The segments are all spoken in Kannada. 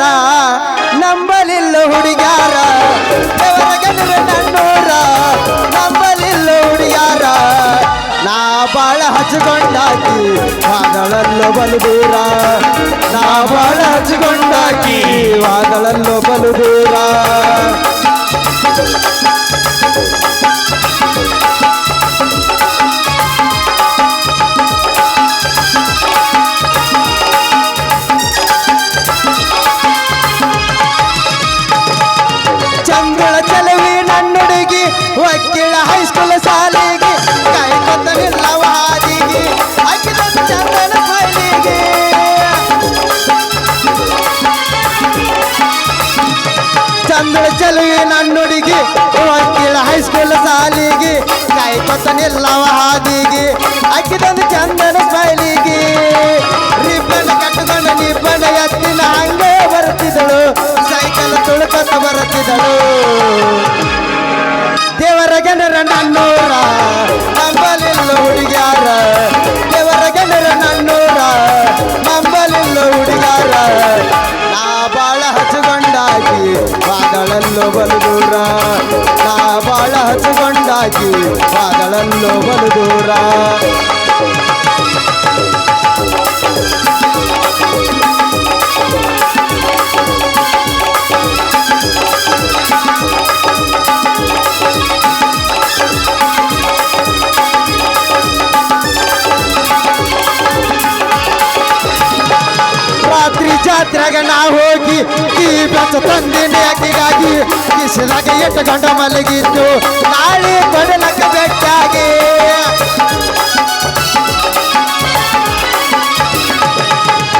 ನನ್ನೂರ ನಂಬಲಿಲ್ಲ ಹುಡುಗ್ಯಾರ ದೇವರಗನರ ನನ್ನೂರ ನಂಬಲಿಲ್ಲ ಹುಡುಗ್ಯಾರ ನಾ ಬಾಳ ಹಚ್ಚಿಕೊಂಡಾಕಿ ವಾದಳಲ್ಲೋ ಬಲು ದೂರ ನಾ ಬಾಳ ಹಚ್ಚಿಕೊಂಡಾಕಿ ವಾದಳಲ್ಲೋ ಬಲು ದೂರ ಚಂಗಳ ಚಲವಿ ನನ್ನುಡುಗಿ ವಕೀಲ ಹೈಸ್ಕೂಲ್ ಸಾಲಿಗೆ ಕಾಯ್ಕೊತನಿಲ್ಲವ ಹಾದಿಗೆ ಹಾಕಿದ ಚಂದನ ಫೈಲಿಗೆ ಚಂದ್ರ ಚಲವಿ ನನ್ನುಡುಗಿ ವಕೀಲ ಹೈಸ್ಕೂಲ್ ಸಾಲಿಗೆ ಕಾಯ್ಕೊತನಿಲ್ಲವ ಹಾದಿಗೆ ಹಾಕಿದಂದು ಚಂದನ ಫೈಲಿಗೆ ರಿಬ್ಬನ್ ಕಟ್ಟುಕೊಂಡು ನಿಬ್ಬನ ಎತ್ತಿನ ಹಂಗೆ ಬರ್ತಿದ್ದಳು ಸೈಕಲ್ ತುಳುಕತ್ತ ಬರುತ್ತಿದ್ದಳು ದೇವರ ಗಣರ ನನ್ನೂರ ನಂಬಲಿಲ್ಲ ಹುಡುಗ್ಯಾರ ದೇವರ ಗಣರ ನನ್ನೂರ ನಂಬಲಿಲ್ಲ ಹುಡುಗ್ಯಾರ ನಾ ಬಾಳ ಹಚ್ಚಿಕೊಂಡಾಕಿ ವಾದಳಲ್ಲೋ ಬಲು ದೂರ ನಾ ಬಾಳ ಹಚ್ಚಿಕೊಂಡಾಕಿ ವಾದಳಲ್ಲೋ ಬಲು ದೂರ ರಾತ್ರಿ ಜಾತ್ರೆಗ ನಾ ಹೋಗಿ ಈ ಬೆಚ್ಚ ತಂದಿನಿ ಅಕ್ಕಿಗಾಗಿ ಕಿಸಿದಾಗ 8 ಗಂಟೆ ಮಲಗಿದ್ದು ನಾಳೆ ಕೊಡಲಕ್ಕ ಬೆಟ್ಟಾಗಿ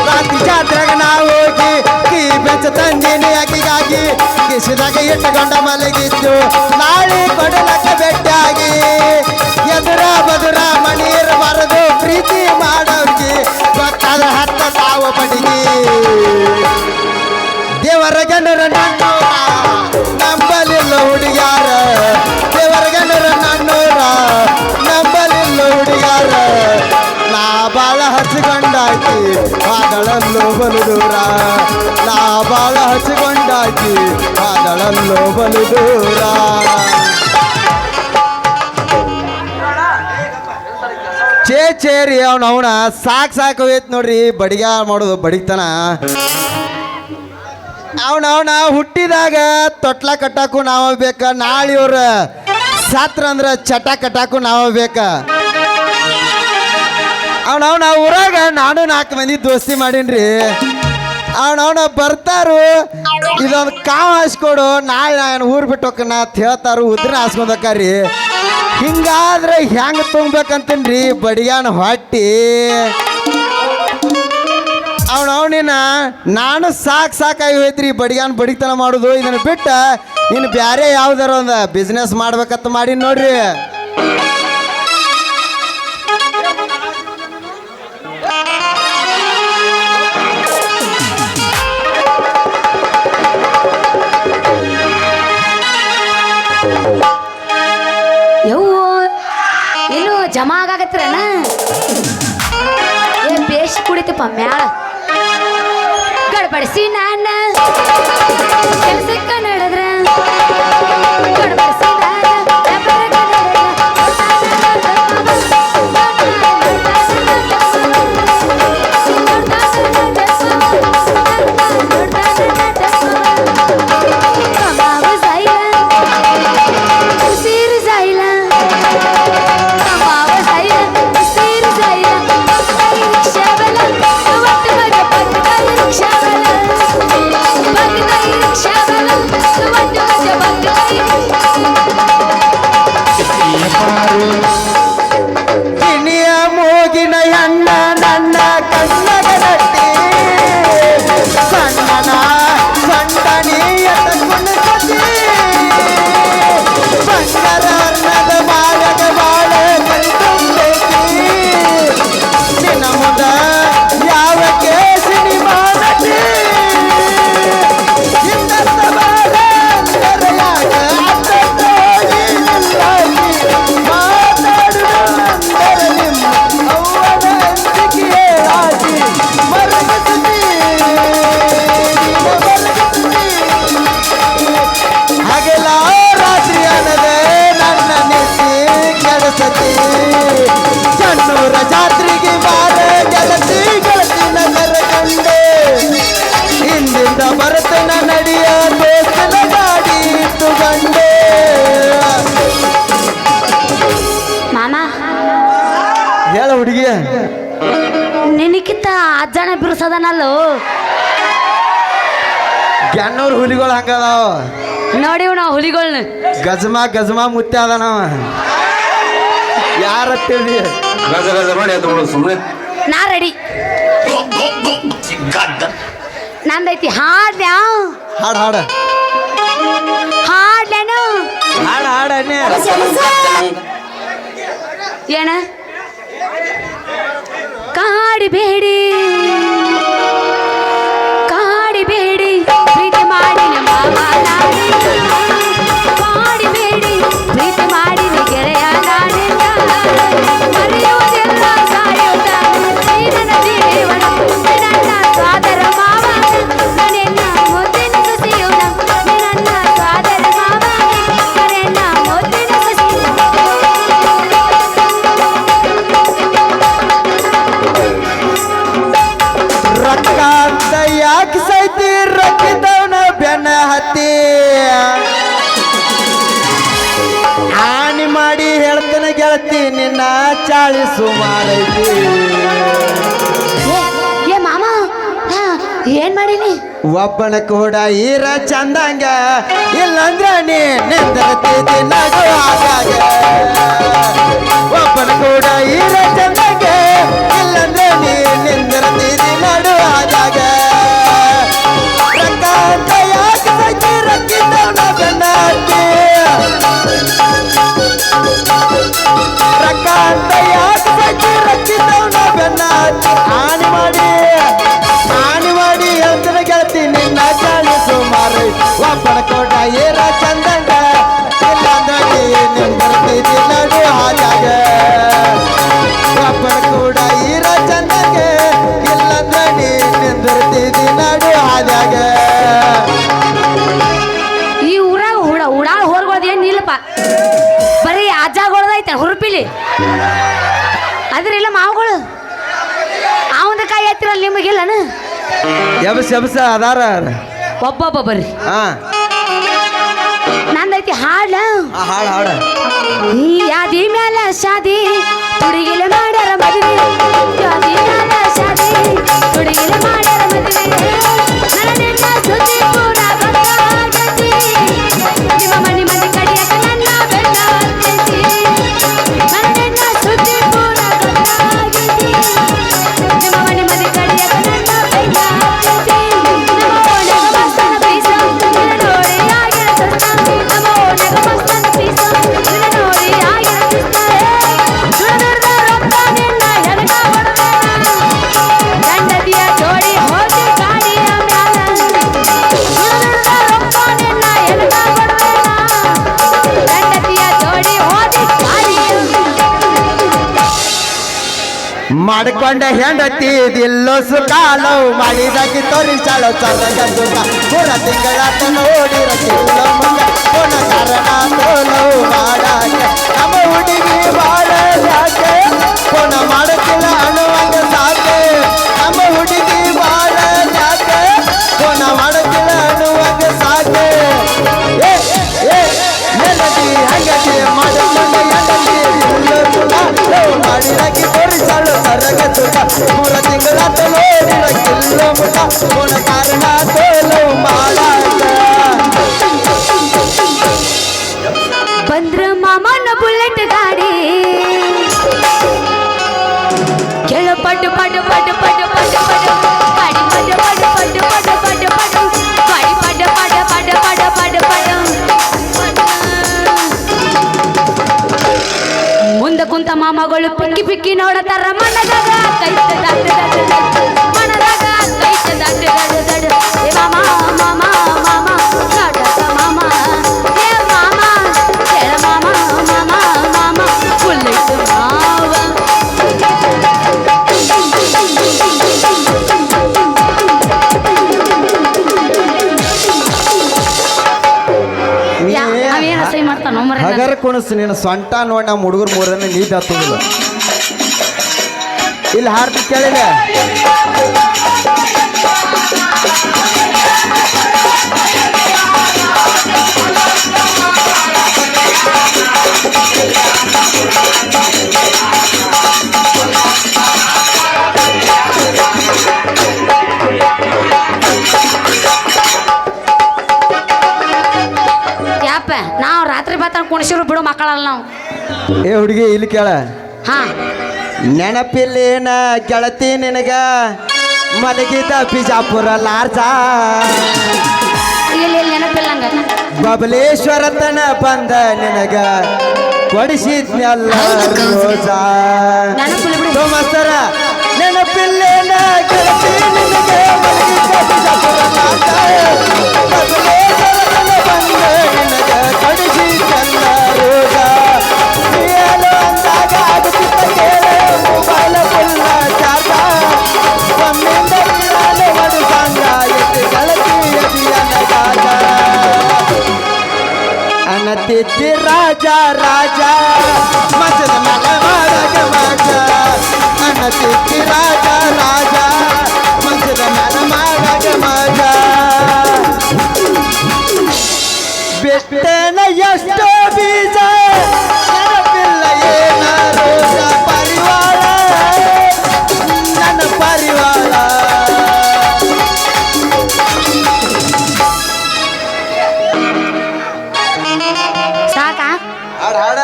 ರಾತ್ರಿ ಜಾತ್ರೆಗ ನಾ ಹೋಗಿ ಈ ಬೆಚ್ಚ ತಂದಿನಿ ಅಕ್ಕಿಗಾಗಿ ಕಿಸಿದಾಗ 8 ಗಂಟೆ ಮಲಗಿದ್ದು ನಾಳೆ ಕೊಡಲಕ್ಕ ಬೆಟ್ಟಾಗಿ ಎದುರ ಬದುರ ಮಣೀರ್ ಬರದು ಪ್ರೀತಿ ಮಾಡೋರ್ಗಿ ಗೊತ್ತಾದ ಹತ್ತ ತಾವ ಬಡಿಗೆ ದೇವರ ಗಣರ ನನ್ನೂರ ನಂಬಲಿಲ್ಲ ಹುಡುಗ್ಯಾರ ದೇವರ ಗಣರ ನನ್ನೂರ ನಂಬಲಿಲ್ಲ ಹುಡುಗ್ಯಾರ ನಾ ಬಾಳ ಹಚ್ಚಿಕೊಂಡಾಕಿ ವಾದಳಲ್ಲೋ ಬಲು ದೂರ ನಾ ಬಾಳ ಹಚ್ಚಿಕೊಂಡಾಕಿ ವಾದಳಲ್ಲೋ ಬಲು ದೂರ ಚೇರಿ ಅವನ ಸಾಕು ಹೋಯ್ತು ನೋಡ್ರಿ ಬಡಿಗ ಮಾಡೋದು ಬಡಿಗ್ತಾನ ಅವನ ಹುಟ್ಟಿದಾಗ ತೊಟ್ಲ ಕಟ್ಟಾಕು ನಾವ ಬೇಕ ನಾಳೆ ಇವ್ರ ಸಾತ್ರ ಅಂದ್ರ ಚಟ ಕಟ್ಟಾಕು ನಾವ ಬೇಕ ಅವನ ಊರಾಗ ನಾನು 4 ಮಂದಿ ದೋಸ್ತಿ ಮಾಡೀನ್ರಿ ಅವನ ಬರ್ತಾರು ಇದೊಂದು ಕಾವು ಹಾಸ್ಕೊಡು ನಾಳೆ ನಾನು ಊರು ಬಿಟ್ಟು ಹೋಗ್ಕನ ಅಂತ ಹೇಳ್ತಾರು ಉದ್ರ ಹಾಸ್ಕೊಂಡಕ್ಕಾರಿ ಹಿಂಗಾದ್ರೆ ಹೆಂಗೆ ತುಂಬ್ಬೇಕಂತನ್ರಿ ಬಡಿಗಾನ ಹೊಟ್ಟಿ ಅವನಿನ ನಾನು ಸಾಕಾಗಿ ಹೋಯ್ತ್ರಿ ಬಡಿಗಾನ ಬಡಿತನ ಮಾಡೋದು ಇದನ್ನು ಬಿಟ್ಟ ಇನ್ನು ಬೇರೆ ಯಾವ್ದಾರ ಒಂದು ಬಿಸ್ನೆಸ್ ಮಾಡ್ಬೇಕಂತ ಮಾಡಿ ನೋಡ್ರಿ ಜಮಾ ಆಗಾಕತ್ರನ ಬೇಸ್ ಕುಡಿತಪ್ಪ ಮ್ಯಾಳ ಗಡ್ಬಡಿಸಿ ನಾನ ಕೆಲಸಕ್ಕ ನಡೆದ್ರ ಗಡ್ಬಡಿಸಿ Shabala, ನಿನಕಿತ್ತ ಅಜ್ಜನ ಬಿರುಸದನಲ್ಲೋ ಗ್ಯಾನ್ನೂರ್ ಹುಲಿಗಳು ಹಂಗದಾವ ನೋಡಿವ್ ನಾವು ಹುಲಿಗಳ್ನ ಗಜಮಾ ಮುತ್ತೆ ಅದಾನವ ಯಾರ ತಿಳಿ ಗಜ ಗಜ ಮಾಡಿ ಅದು ಸುಮ್ಮನೆ ನಾ ರೆಡಿ ನಂದೈತಿ ಹಾಡ್ಲ್ಯಾ ಹಾಡು ಹಾಡು ಹಾಡ್ಲೇನು ಹಾಡು ಹಾಡು ಅನ್ನೇ ಏನ ಕಾಡಿಬೇಡಿ ಕಾಡಿಬೇಡಿ ಪ್ರೀತಿ ಮಾಡಿನ ಮಾವ ನಾನಿಂದ ಕಾಡಿಬೇಡಿ ಪ್ರೀತಿ ಮಾಡಿನ ಗೆಳೆಯ ನಾನಿಂದ ಮರೆಯುವುದಿಲ್ಲ ಸಾಯುತ್ತ ನನ್ನ ಜೀವನ ನನ್ನ ಸ್ವಾದರ ಮಾವ ನನ್ನೆನ್ನ ಮುದ್ದಿನ ಸಸಿಯುಣ ನನ್ನ ಸ್ವಾದರ ಮಾವ ನನ್ನೆನ್ನ ಮುದ್ದಿನ ಸಸಿಯುಣ ರೊಕ್ಕ ಅಂತ ಯಾಕೆ ಸೈತಿ ರೊಕ್ಕಿದವನ ಬೆನ್ನ ಹತ್ತಿ ಹಾನಿ ಮಾಡಿ ಹೇಳ್ತಾನೆ ಗೆಳತಿ ನಿನ್ನ ಚಾಳಿ ಸುಮಾರೈತಿ ಏ ಮಾಮ ಏನ್ ಮಾಡೀನಿ ಒಬ್ಬನ ಕೂಡ ಈರ ಚಂದಂಗ ಇಲ್ಲಂದ್ರ ನೀ ನಿಂದಿರ್ತಿದ್ದಿ ನಗು ಆಗಾಗ ಒಬ್ಬನ ಕೂಡ ಈರ ಚಂದಂಗ ಇಲ್ಲಂದ್ರ ನೀ ನಿಂದಿರ್ತಿದ್ದಿ ನಡು ಆಗಾಗ ರೊಕ್ಕ ಅಂತ ಯಾಕೆ ಸೈತಿ ರೊಕ್ಕಿದ್ದವನ ಬೆನ್ನ ಹತ್ತಿ ರೊಕ್ಕ ಅಂತ ಯಾಕೆ ಸೈತಿ ರೊಕ್ಕಿದ್ದವನ ಬೆನ್ನ ಹತ್ತಿ ಹಾನಿ ಮಾಡಿ ಹೇಳ್ತಾನೆ ಗೆಳತಿ ನಿನ್ನ ಚಾಳಿ ಸುಮಾರು ಒಬ್ಬನ ಕೋಟ ಏರ ಚಂದಂಗ ಇಲ್ಲಂದ್ರ ನೀ ನಿಂದಿರ್ತಿದ್ದಿ ನಡು ಹಾಜಾಗ ಒಬ್ಬನ ಕೂಡ ಈರ ಚಂದಂಗ ಇಲ್ಲಂದ್ರ ನೀ ನಿಂದಿರ್ತಿದ್ದಿ ನಡು ಹಾಜಾಗ ಈ ಊರಾಗ ಉಡಾಳ ಹೊರಗೋದ್ ಏನ್ ಇಲ್ಲಪ್ಪ ಬರೀ ಅಜ್ಜಗೊಳ್ದೈತೆ ಹುರುಪಿಲಿ ಅದ್ರಿಲ್ಲ ಮಾವುಗಳು ಅವಂದ ಕೈ ಎತ್ತಿರಲ್ಲ ನಿಮಗಿಲ್ಲನ ಎಬಸ ಅದಾರ ಒಬ್ಬೊಬ್ಬ ಬರ್ರಿ ಹಾ ನಂದೈತಿ ಹಾಡ ಹಾಡು ಹಾಡು ಈ ಯಾದಿ ಮ್ಯಾಲ ಶಾದಿ ಹುಡುಗಿಲೆ ಮಾಡ್ಯಾರ ಮದುವೆ ಯಾದಿ ಮ್ಯಾಲ ಶಾದಿ ಹುಡುಗಿಲೆ ಮಾಡ್ಯಾರ ಮದುವೆ ನನ್ನೆನ್ನ ಸುದ್ದಿ ಪೂರ ಗೊತ್ತಾಗೈತಿ ನಿಮ್ಮ ಮನೆ ಮಂದಿ ಕಡಿಯಕ ನನ್ನ ಬೆನ್ನ ಹತ್ತೈತಿ ನನ್ನೆನ್ನ ಸುದ್ದಿ ಪೂರ ಗೊತ್ತಾಗೈತಿ ನಿಮ್ಮ ಮನೆ ಮಂದಿ ಕಡಿಯಕ ನನ್ನ ಬೆನ್ನ ಹತ್ತೈತಿ ನಮ್ಮ ಓಣಗ ಮಸ್ತನ ಪೀಸ ನಿನ್ನ ನೋಡಿ ಆಗಿರ ಸಸ್ತ ನಮ್ಮ ಓಣಗ ಮಸ್ತನ ಪೀಸ ನಿನ್ನ ನೋಡಿ ಆಗಿರ ಸಸ್ತ ದುರ್ದ ರೊಕ್ಕ ನಿನ್ನ ಹೆಗಟ ಹೊಡೆದ ಗಂಡದಿಯ ಜೋಡಿ ಹೋಗಿ ಗಾಡಿಯ ಮ್ಯಾಲ ದುರ್ದ ರೊಕ್ಕ ನಿನ್ನ ಹೆಗಟ ಹೊಡೆದ ಗಂಡದಿಯ ಜೋಡಿ ಹೋಗಿ ಗಾಡಿಯ ಮಾಡಿಕೊಂಡ ಹೆಂಡತಿ ದಿಲ್ಲೋ ಸುಖಾಲೋ ಮಾಡಿದಾಕಿ ತೋರಿಸಾಳೋ ಚಂದಗ ಸುಖ ಪುರ ತಿಂಗಳಾತ ನೋಡಿರ ಕಿಲ್ಲೋ ಮುಂಗ ಪುನ ಕಾರಣ ತೋಲೋ ಮಾಡಾಕ ನಮ್ಮ ಹುಡುಗಿ ಬಾಳ ಯಾಕೆ ಪುನ ಮಾಡುತ್ತಿಲ್ಲ ಅನ್ನುವಂಗ ಸಾಕೆ ನಮ್ಮ ಹುಡುಗಿ ಬಾಳ ಯಾಕೆ ಪುನ ಮಾಡುತ್ತಿಲ್ಲ ಅನ್ನುವಂಗ ಸಾಕೆ ಏ ಏ ಹೆಂಡತಿ ಹಂಗತಿ ಮಾಡಿಕೊಂಡ ಹೆಂಡತಿ ದಿಲ್ಲೋ ಸುಖಾಲೋ ಮಾಡಿದಾಕಿ ತೋರಿಸಾಳೋ ಸರಗ ಸುಖ ಮೂರ ತಿಂಗಳಾತ ನೋಡಿರ ಕಿಲ್ಲೋ ಮುಖ ಪುನ ಕಾರಣ ತೋಲೋ ಮಾಡಾಕ ಬಂದ್ರ ಮಾಮನ ಬುಲೆಟ್ ಗಾಡಿ ಕೇಳು ಪಟ್ಟು ಪಟ್ಟು ಪಟ್ಟು ಪಟ್ಟು ಪಟ್ಟು ಪಟ್ಟು ಗಾಡಿ ಪಟ್ಟು ಪಟ್ಟು ಪಟ್ಟು ಪಟ್ಟು ಪಟ್ಟು ಪಟ್ಟು ಗಾಡಿ ಪಟ್ಟು ಪಟ್ಟು ಪಟ್ಟು ಪಟ್ಟು ಪಟ್ಟು ಪಟ್ಟು ಮುಂದೆ ಕುಂತ ಮಾಮಗಳು ಪಿಕ್ಕಿ ಪಿಕ್ಕಿ ನೋಡತಾರ ಮನದಾಗ ಕೈತ ದಡ್ಡ ದಡ್ಡ ಮನದಾಗ ಕೈತ ದಡ್ಡ ದಡ್ಡ ದಡ್ಡ ಏ ಮಾಮ ಮಾಮ ಮಾಮ ನಾಟಕ ಮಾಮ ಏ ಮಾಮ ಕೇಳ ಮಾಮ ಮಾಮ ಮಾಮ ಫುಲ್ಲೈತು ಮಾವ ಅವೇನು ಅಸಹ್ಯ ಮಾಡ್ತಾನೋ ಮರ ಹಗರ ಕುಣಸ್ ನೀನು ಸೊಂಟ ನೋಡಿ ನಮ್ಮ ಹುಡುಗರು ಮೂರನ್ನ ನೀದ್ ಹತ್ತುದಿಲ್ಲ ಇಲ್ಲಿ ಹಾಡ್ತಿ ಕೇಳಿದೆ ಕುಣಿಸಿರು ಬಿಡು ಮಕ್ಕಳಲ್ಲ ನಾವು. ಏ ಹುಡುಗಿ ಇಲ್ಲಿ ಕೇಳ, ಹಾ ನೆನಪಿಲ್ಲೇನ ಗೆಳತಿ ನಿನಗ ಮಲಗಿದ ಬಿಜಾಪುರ ಲಾರ್ಜ, ಇಲ್ಲಿ ನೆನಪಿಲ್ಲ ಹಂಗ. ಬಬಲೇಶ್ವರ ತನ ಬಂದ ನಿನಗ ಕೊಡಿಸಿದ್ನೆಲ್ಲ ರೋಜ. ನೆನಪಿಲ್ಲ ಬಿಡು. ಸೋಮಸ್ತರ ನೆನಪಿಲ್ಲೇನ ಗೆಳತಿ ನಿನಗ ಮಲಗಿದ ಬಿಜಾಪುರ ಲಾರ್ಜ, ಬಬಲೇಶ್ವರ ತನ ಬಂದ ನಿನಗ ಕೊಡಿಸಿದ್ನೆಲ್ಲ ರೋಜ. ನೀನು ಅಂದಾಗ ಆಗುತ್ತಿದ್ದ ಕೇಳ ಮೊಬೈಲ ಫುಲ್ಲ ಚಾರ್ಜ, ಒಮ್ಮಿಂದ ನೀರಾಲೆ ಮಡು ಸಾಂಗ ಎತ್ತಿ ಗೆಳತಿ ಅದಿಯನಗಾಗ. ಅನತಿಥಿ ರಾಜ ರಾಜ ಮಜದ ಮಲ ಮಾಡಗ ಮಜ, ಅನತಿಥಿ ರಾಜ ರಾಜ ಮಜದ ಮಲ ಮಾಡಗ ಮಜ. ಬಿಟ್ಟೆನ ಎಷ್ಟೋ ಬೀಜ ನೆನಪಿಲ್ಲ ಏನ ರೋಜ, ಪರಿವಾಳ ನನ್ನ ಪರಿವಾಳ. ಸಾಕಾ? ಹಾಡ ಹಾಡ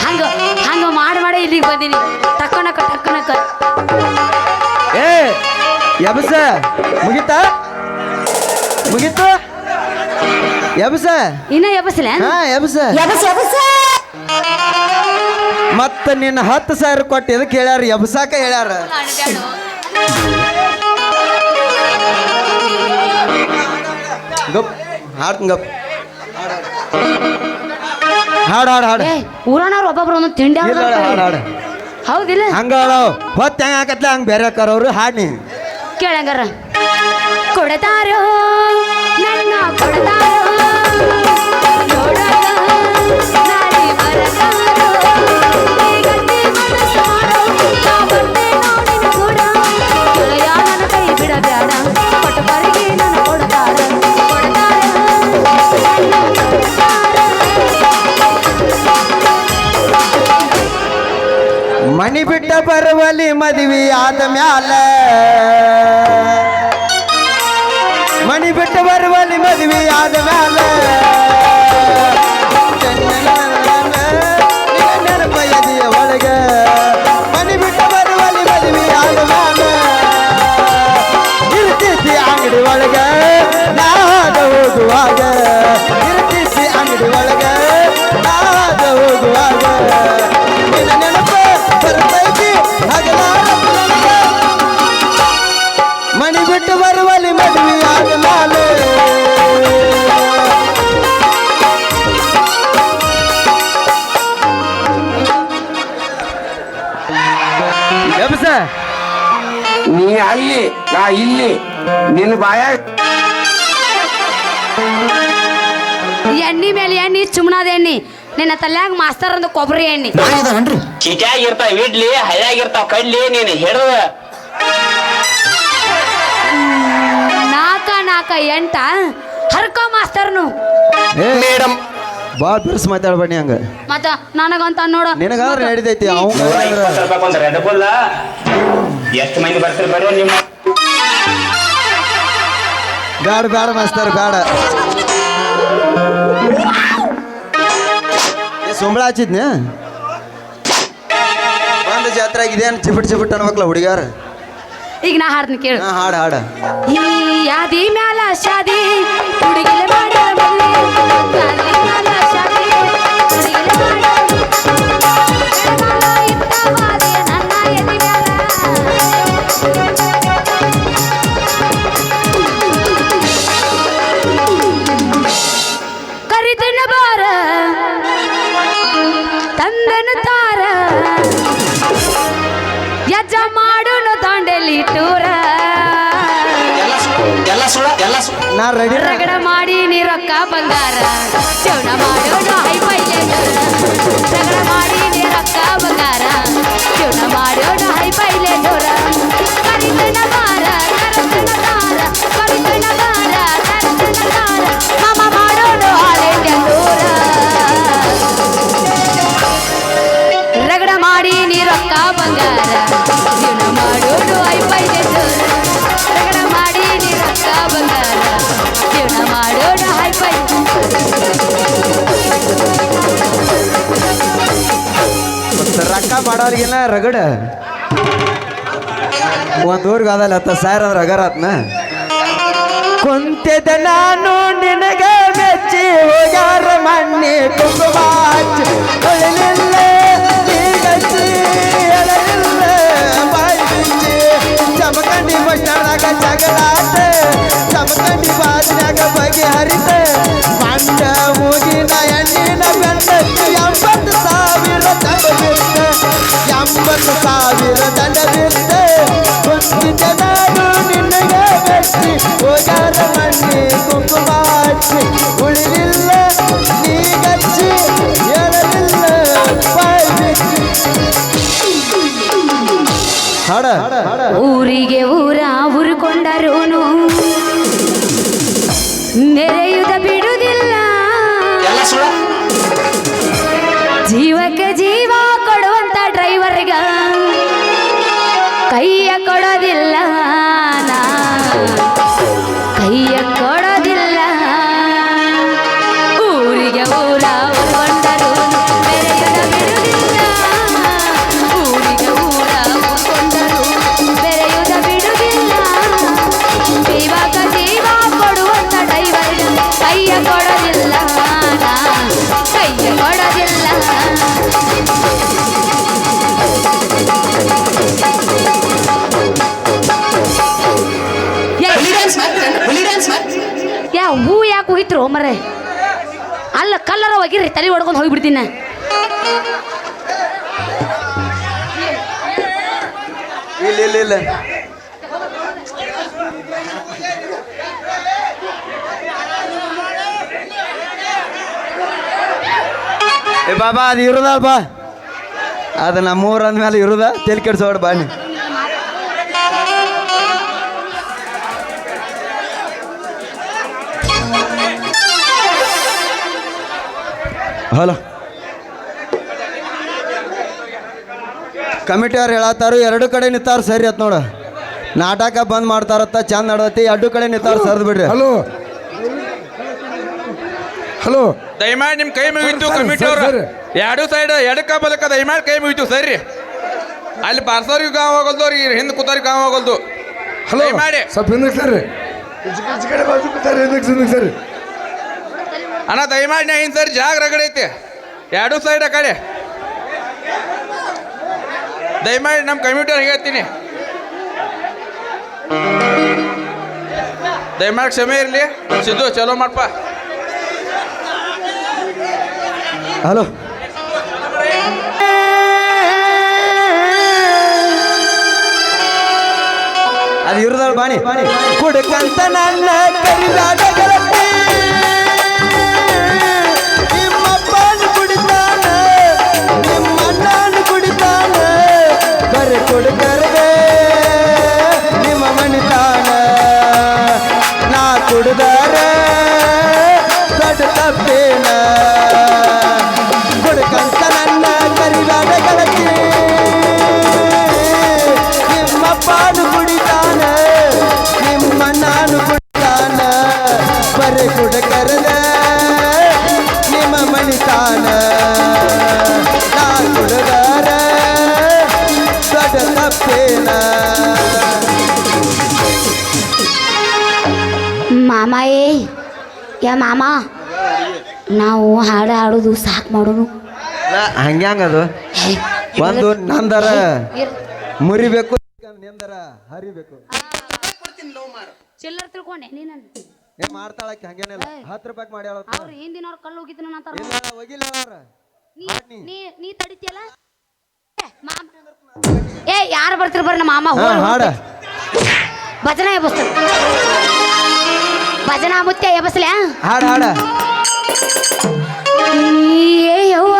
ಹಂಗ ಹಂಗ ಮಾಡಿ ಇಲ್ಲಿಗೆ ಬಂದೀನಿ. ಟಕ್ಕನಕ ಟಕ್ಕನಕ ಏ ಎಬಸ ಮುಗಿತಾ ಮುಗೀತು ಎಬಸ. ಇನ್ನ ಎಬ್ಬಸಲ ಹಾ ಎಬಸ. ಮತ್ತ ನಿನ್ನ 10,000 ಕೊಟ್ಟು ಎದಕ್ಕೆ ಹೇಳ್ಯಾರ? ಎಬ್ಸಾಕ ಹೇಳ್ಯಾರ. ಗಪ್ ಹಾಡ್ತೀನಿ ಗಪ್. ಹಾಡು ಹಾಡು ಹಾಡು. ಊರನವ್ರು ಒಬ್ಬೊಬ್ರು ಒಂದೊಂದು ತಿಂಡಿ ಇಲ್ಲ ಹಾಡು ಹಾಡು. ಹೌದಿಲ್ಲ? ಹಂಗ ಹೊತ್ತು ಹೆಂಗ ಹಾಕತ್ಲ ಹಂಗ ಬೇರೆ ಹಾಕಾರವ್ರು. ಹಾಡ್ನಿ ಕೇಳಂಗಾರ. ಕೊಡತಾರೋ ನನ್ನ ಕೊಡತಾರೋ ನೋಡಾಗ ನಾಳೆ ಬರತಾರೋ, ಈ ಗಟ್ಟಿ ಮನಸ್ಸು ಮಾಡೋ, ನಾ ಬಂದೆ ನೋಡಿನ ಕೂಡ, ಗೆಳೆಯ ನನ್ನ ಕೈ ಬಿಡಬ್ಯಾಡ, ಕೊಟ್ಟವರಿಗೆ ನನ್ನ ಕೊಡತಾರ ಕೊಡತಾರ ನನ್ನ ಕೊಡತಾರ. ಮನಿ ಬಿಟ್ಟ ಬರುವಲ್ಲಿ ಮದುವೆ ಆದ ಮ್ಯಾಲ, ಮನಿ ಬಿಟ್ಟ ಬರುವಲ್ಲಿ ಮದುವೆ ಆದ ಮ್ಯಾಲ, ನೆನಪ ಎದೆಯ ಒಳಗ, ಮನಿ ಬಿಟ್ಟ ಬರುವಲ್ಲಿ ಮದುವೆ ಆದ ಮ್ಯಾಲ, ಇರ್ತಿಸಿ ಅಂಗಡಿ ಒಳಗ ನಾದ ಹೋಗುವಾಗ, ಇರ್ತಿಸಿ ಅಂಗಡಿ ಒಳಗ ನಾದ ಹೋಗುವಾಗ, ನಿನ್ನ ನೆನಪ ಬರ್ತೈತಿ ಹಗಲಾರತ್ತು ನನಗ, ಮನಿ ಬಿಟ್ಟು ಬರುವಲ್ಲಿ ಮದುವೆ ಆದ ಮ್ಯಾಲೆ. ಎಬ್ಸ ನೀ ಅಲ್ಲಿ ನಾ ಇಲ್ಲಿ ನಿನ್ನ ಬಾಯ ಎಣ್ಣಿ ಮೇಲೆ ಎಣ್ಣಿ ಚುಮ್ನಾದ ಎಣ್ಣಿ, ನಿನ್ನ ತಲ್ಯಾಗ ಮಾಸ್ತರ್ ಅಂದ ಕೊಬ್ಬರಿ ಎಣ್ಣಿ. ಚಿಟ್ಯಾಗಿರ್ತಾವ ಇಡ್ಲಿ, ಹಳ್ಯಾಗಿರ್ತಾವ ಕಡ್ಲಿ, ನೀನು ಹಿಡ್ದ ನಾಕ ಎಂಟ ಹರ್ಕೋ ಮಾಸ್ತರ್ನು. ಮೇಡಮ್ ಬಾ ಬಿರ್ಸ್ ಮಾತಾಡ್ಬೇಡಿ ಹಂಗ. ಮತ್ತ ನನಗಂತ ನೋಡ ನಿನಗಾದ್ರೆ ನಡಿತೈತಿ. ಅವ್ 20 ರೂಪಾಯಿ ಒಂದು ರೆಡ್ ಬುಲ್. ಎಷ್ಟು ಮಂದಿ ಬರ್ತೀರಿ ಬರ್ರಿ ನಿಮ್ಮ ಬೇಡ ಬೇಡ ಮಾಸ್ತರ್ ಬೇಡ. ಸುಂಬಳ ಹಚ್ಚಿದ್ನ ಬಂದ ಜಾತ್ರೆ ಇದೇನು ಚಿಬಿಟ್ ಚಿಬಿಟ್ ಅನ್ಬೇಕಲ್ಲ ಹುಡುಗ್ಯಾರ. ಈಗ ನಾ ಹಾಡ್ತೀನಿ ಕೇಳು. ಹಾಡು ಹಾಡು. ಈ ಯಾದಿ ಮ್ಯಾಲ ಶಾದಿ ಹುಡುಗಿಲೆ ಮಾಡ್ಯಾರ ಮದ್ವಿ, ಯಾದಿ ಮ್ಯಾಲ ಶಾದಿ ಹುಡುಗಿಲೆ ಮಾಡ್ಯಾರ ಬೆಳಗಾಲ ಇತ್ತವಾದಿ ನನ್ನ ಎದಿ ಮ್ಯಾಲ. ಕರಿತನ ಬಾರ ತಂದನ ತಾರ ಯಜ್ಜ ಮಾಡೋಣ ದಾಂಡೇಲಿ ಟೂರ, ನಾ ರೆಡಿ. ರಗಡ ಮಾಡಿ ನೀ ರೊಕ್ಕ ಬಂಗಾರ, ಜೀವನ ಮಾಡೋಣ ಹೈ ಫೈ ರಗಡ ಮಾಡಿ ನೀ ರೊಕ್ಕ ಬಂಗಾರ. ಜೀವನ ಮಾಡೋಣ ಹೈ ಪೈಲೆ ಜೋರ ಕರಿತನ ಬಾರ ಕರತನ ತಾರ ಕರಿತನ ಬಾರ ಕರತನ ತಾರ ಮಾಮ ಮಾಡೋಣ ಹಾಲೆಂಡ ದೂರ ರಗಡ ಮಾಡಿ ನೀ ರೊಕ್ಕ ಬಂಗಾರ ಜೀವನ ಮಾಡೋಣ ಹೈ ಪೈಲೆ ಜೋರ ರಗಡ ಮಾಡಿ ನೀ ರೊಕ್ಕ ಬಂಗಾರ ಜೀವನ ಮಾಡೋಣ ಹೈ ಪೈಲೆ ರೊಕ್ಕ ಮಾಡೋರಿಗಿನ ರಗಡ ಒಂದ್ ಊರ್ಗ ಅದಲ್ಲ 10,000 ಅಂದ್ರೆ ರಗರಾತ್ನ ಕುಂತಿದ್ದ ನಾನು ನಿನಗ ಮೆಚ್ಚಿ ಹೋಗ್ಯಾರ ಮಣ್ಣಿ ಕುಂಕುಮ ಹಚ್ಚಿ ಹೊಳಲಿಲ್ಲ ನೀಗಚ್ಚಿ ಎಳಲಿಲ್ಲ ಬಾಯಿ ಬಿಚ್ಚಿ ಚಮಕಂಡಿ ಬಸ್ಟಾದಾಗ ಜಗಳಾಟ ಚಮಕಂಡಿ ಬಾಜಿನಾಗ ಬಗೆಹರಿತ ಮಂಡ ಮೂಗಿನ ಎಣ್ಣಿನ ಬೆಂಡಕ್ಕೆ 80,000 ದಂಡ ಬಿದ್ದ 80,000 ದಂಡ ಬಿದ್ದ ಕುಂತಿದ್ದ ನಾನು ನಿನಗ ಮೆಚ್ಚಿ ಹೋಗ್ಯಾರ ಮಣ್ಣಿ ಕುಂಕುಮ ಹಚ್ಚಿ ಉಳಿಲಿಲ್ಲ ನೀಗಚ್ಚಿ ಎಳಲಿಲ್ಲ ಬಾಯಿ ಬಿಚ್ಚಿ ಹಾಡ ಊರಿಗೆ ಊರ ಉರುಕೊಂಡರೂನು ಮೆರೆಯುದ ಬಿಡುವುದಿಲ್ಲ ಜೀವಕ್ಕೆ ಜೀವ ಕೊಡುವಂತ ಡ್ರೈವರ್ಗ ಕೈಯ ಕೊಡೋದಿಲ್ಲ ನಾ ಕೈಯ ಕೊಡೋದಿಲ್ಲ ಊರಿಗೆ ಊರ ಉರುಕೊಂಡರೂನು ಮೆರೆಯುದ ಬಿಡುವುದಿಲ್ಲ ಊರಿಗೆ ಊರ ಉರುಕೊಂಡರು ಬೆರೆಯುದ ಬಿಡುವುದಿಲ್ಲ ಜೀವಕ ಜೀವ ಕೊಡುವಂತ ಡ್ರೈವರ್ ಕೈಯ ಕೊಡೋದಿಲ್ಲ ನಾ ಕೈಯ ಕೊಡೋದಿಲ್ಲ ಯಾ ಹೂ ಯಾಕೆ ಹೋಗಿತ್ರು ಮರೆ ಅಲ್ಲ ಕಲ್ಲರ ಹೋಗಿರ್ರಿ ತಲೆ ಹೊಡ್ಕೊಂಡು ಹೋಗ್ಬಿಡ್ತೀನಿ ಇಲ್ಲ ಇಲ್ಲ ಇಲ್ಲ ಏ ಬಾಬಾ ಅದು ಇರುದ ಬಾ ಅದು ನಮ್ಮೂರ ಅಂದ್ಮೇಲೆ ಇರುದ ತೆಲ್ ಕೆಡ್ಸೋಡ್ ಬಾಣಿ ಹಲೋ ಕಮಿಟಿಯವ್ರು ಹೇಳತ್ತಾರು ಎರಡು ಕಡೆ ನಿಂತಾರ ಸರಿ ಅತ್ ನೋಡ ನಾಟಕ ಬಂದ್ ಮಾಡ್ತಾರತ್ತ ಚಂದ ನಡತಿ ಎರಡು ಕಡೆ ನಿಂತಾರ ಸರ್ದ್ ಬಿಡ್ರಿ ಹಲೋ ಹಲೋ ದಯಮಾಡಿ ನಿಮ್ ಕೈ ಮುಗಿತು ಕಮಿಟಿ ಅವ್ರ ಎರಡು ಸೈಡ್ ಎಡಕ್ಕ ಬಲಕ ದಯಮಾಡಿ ಕೈ ಮುಗಿತು ಸರಿ ಅಲ್ಲಿ ಬಾರ್ಸೋರಿಗೆ ಗಾಂವ್ ಹೋಗಲ್ದು ಅವ್ರಿಗೆ ಹಿಂದೆ ಕೂತವ್ರಿಗೆ ಗಾಂವ್ ಹೋಗಲ್ದು ಹಲೋ ದಯಮಾಡಿ ಸ್ವಲ್ಪ ಹಿಂದಕ್ಕೆ ಸರ್ರಿ ಈಚೆ ಕಡೆ ಬಾಜು ಕೂತಾರೆ ಹಿಂದಕ್ಕೆ ಸರಿ ಅಣ್ಣ ದಯಮಾಡಿ ನಾ ಹಿಂದೆ ಸರಿ ಜಾಗ ರಗಡೆ ಐತಿ ಎರಡು ಸೈಡ್ ಆ ಕಡೆ ದಯಮಾಡಿ ನಮ್ಮ ಕಮಿಟಿ ಅವ್ರಿಗೆ ಹೇಳ್ತೀನಿ ದಯಮಾಡಿ ಕ್ಷಮೆ ಇರಲಿ ಸಿದ್ದು ಚಲೋ ಮಾಡಪ್ಪ ಹಲೋ ಅದು ಇರುದಳ ಬಾಣಿ ಕುಡ್ಕಂತ ನನ್ನ ಕರಿಲಾದ ಗೆಳತಿ ನಿಮ್ಮಪ್ಪನ ಕುಡಿತಾನ ನಿಮ್ಮಣ್ಣನ ಕುಡಿತಾನ ಬರೀ ಕುಡ್ಕರ್ದೆ ನಿಮ್ಮ ಮಣಿತಾನ ನಾ ಕುಡ್ದಾರೆ ದೊಡ್ಡ ತಪ್ಪೇನ ಕುಡ್ಕಂತ ನನ್ನ ಕರಿಲಾದ ಗೆಳತಿ ನಿಮ್ಮಪ್ಪನ ಕುಡಿತಾನ ನಿಮ್ಮಣ್ಣನ ಕುಡಿತಾನ ಬರೀ ಕುಡ್ಕರ್ದ ನಿಮ್ಮ ಮಣಿತಾನ ನಾ ಕುಡ್ದಾರ ದೊಡ್ಡ ತಪ್ಪೇನ ಮಾಮ ಏ ಯಾ ಮಾಮ ನಾವು ಹಾಡು ಹಾಡೋದು ಸಾಕು ಮಾಡೋನು ಹಂಗ್ಯಾಂಗದು ಒಂದು ನಂದರ ಮುರಿಬೇಕು ನಿಂದರ ಹರಿಬೇಕು ಚಿಲ್ಲರ್ ತಿಳ್ಕೊಂಡೆ ನೀನು ಏ ಮಾಡ್ತಾಳಕ್ಕೆ ಹಂಗೇನಿಲ್ಲ 10 ರೂಪಾಯಿ ಮಾಡ್ಯಾಳ ಅವ್ರು ಹಿಂದಿನವ್ರು ಕಲ್ಲು ಹೋಗಿದ್ರು ಅಂತಾರ ಇಲ್ಲ ಹೋಗಿಲ್ಲ ಅವ್ರ ನೀ ತಡಿತಿಯಲ್ಲ ಏ ಯಾರು ಬರ್ತಿರ ಬರ್ರಿ ನಮ್ಮ ಮಾಮ ಹಾಡ ಭಜನಾ ಎಬ್ಬಸ್ತಾರೆ ಭಜನಾ ಮುತ್ಯ ಎಬ್ಬಸ್ಲ್ಯಾ ಹಾಡ ಹಾಡ ಏ ಯವ್ವ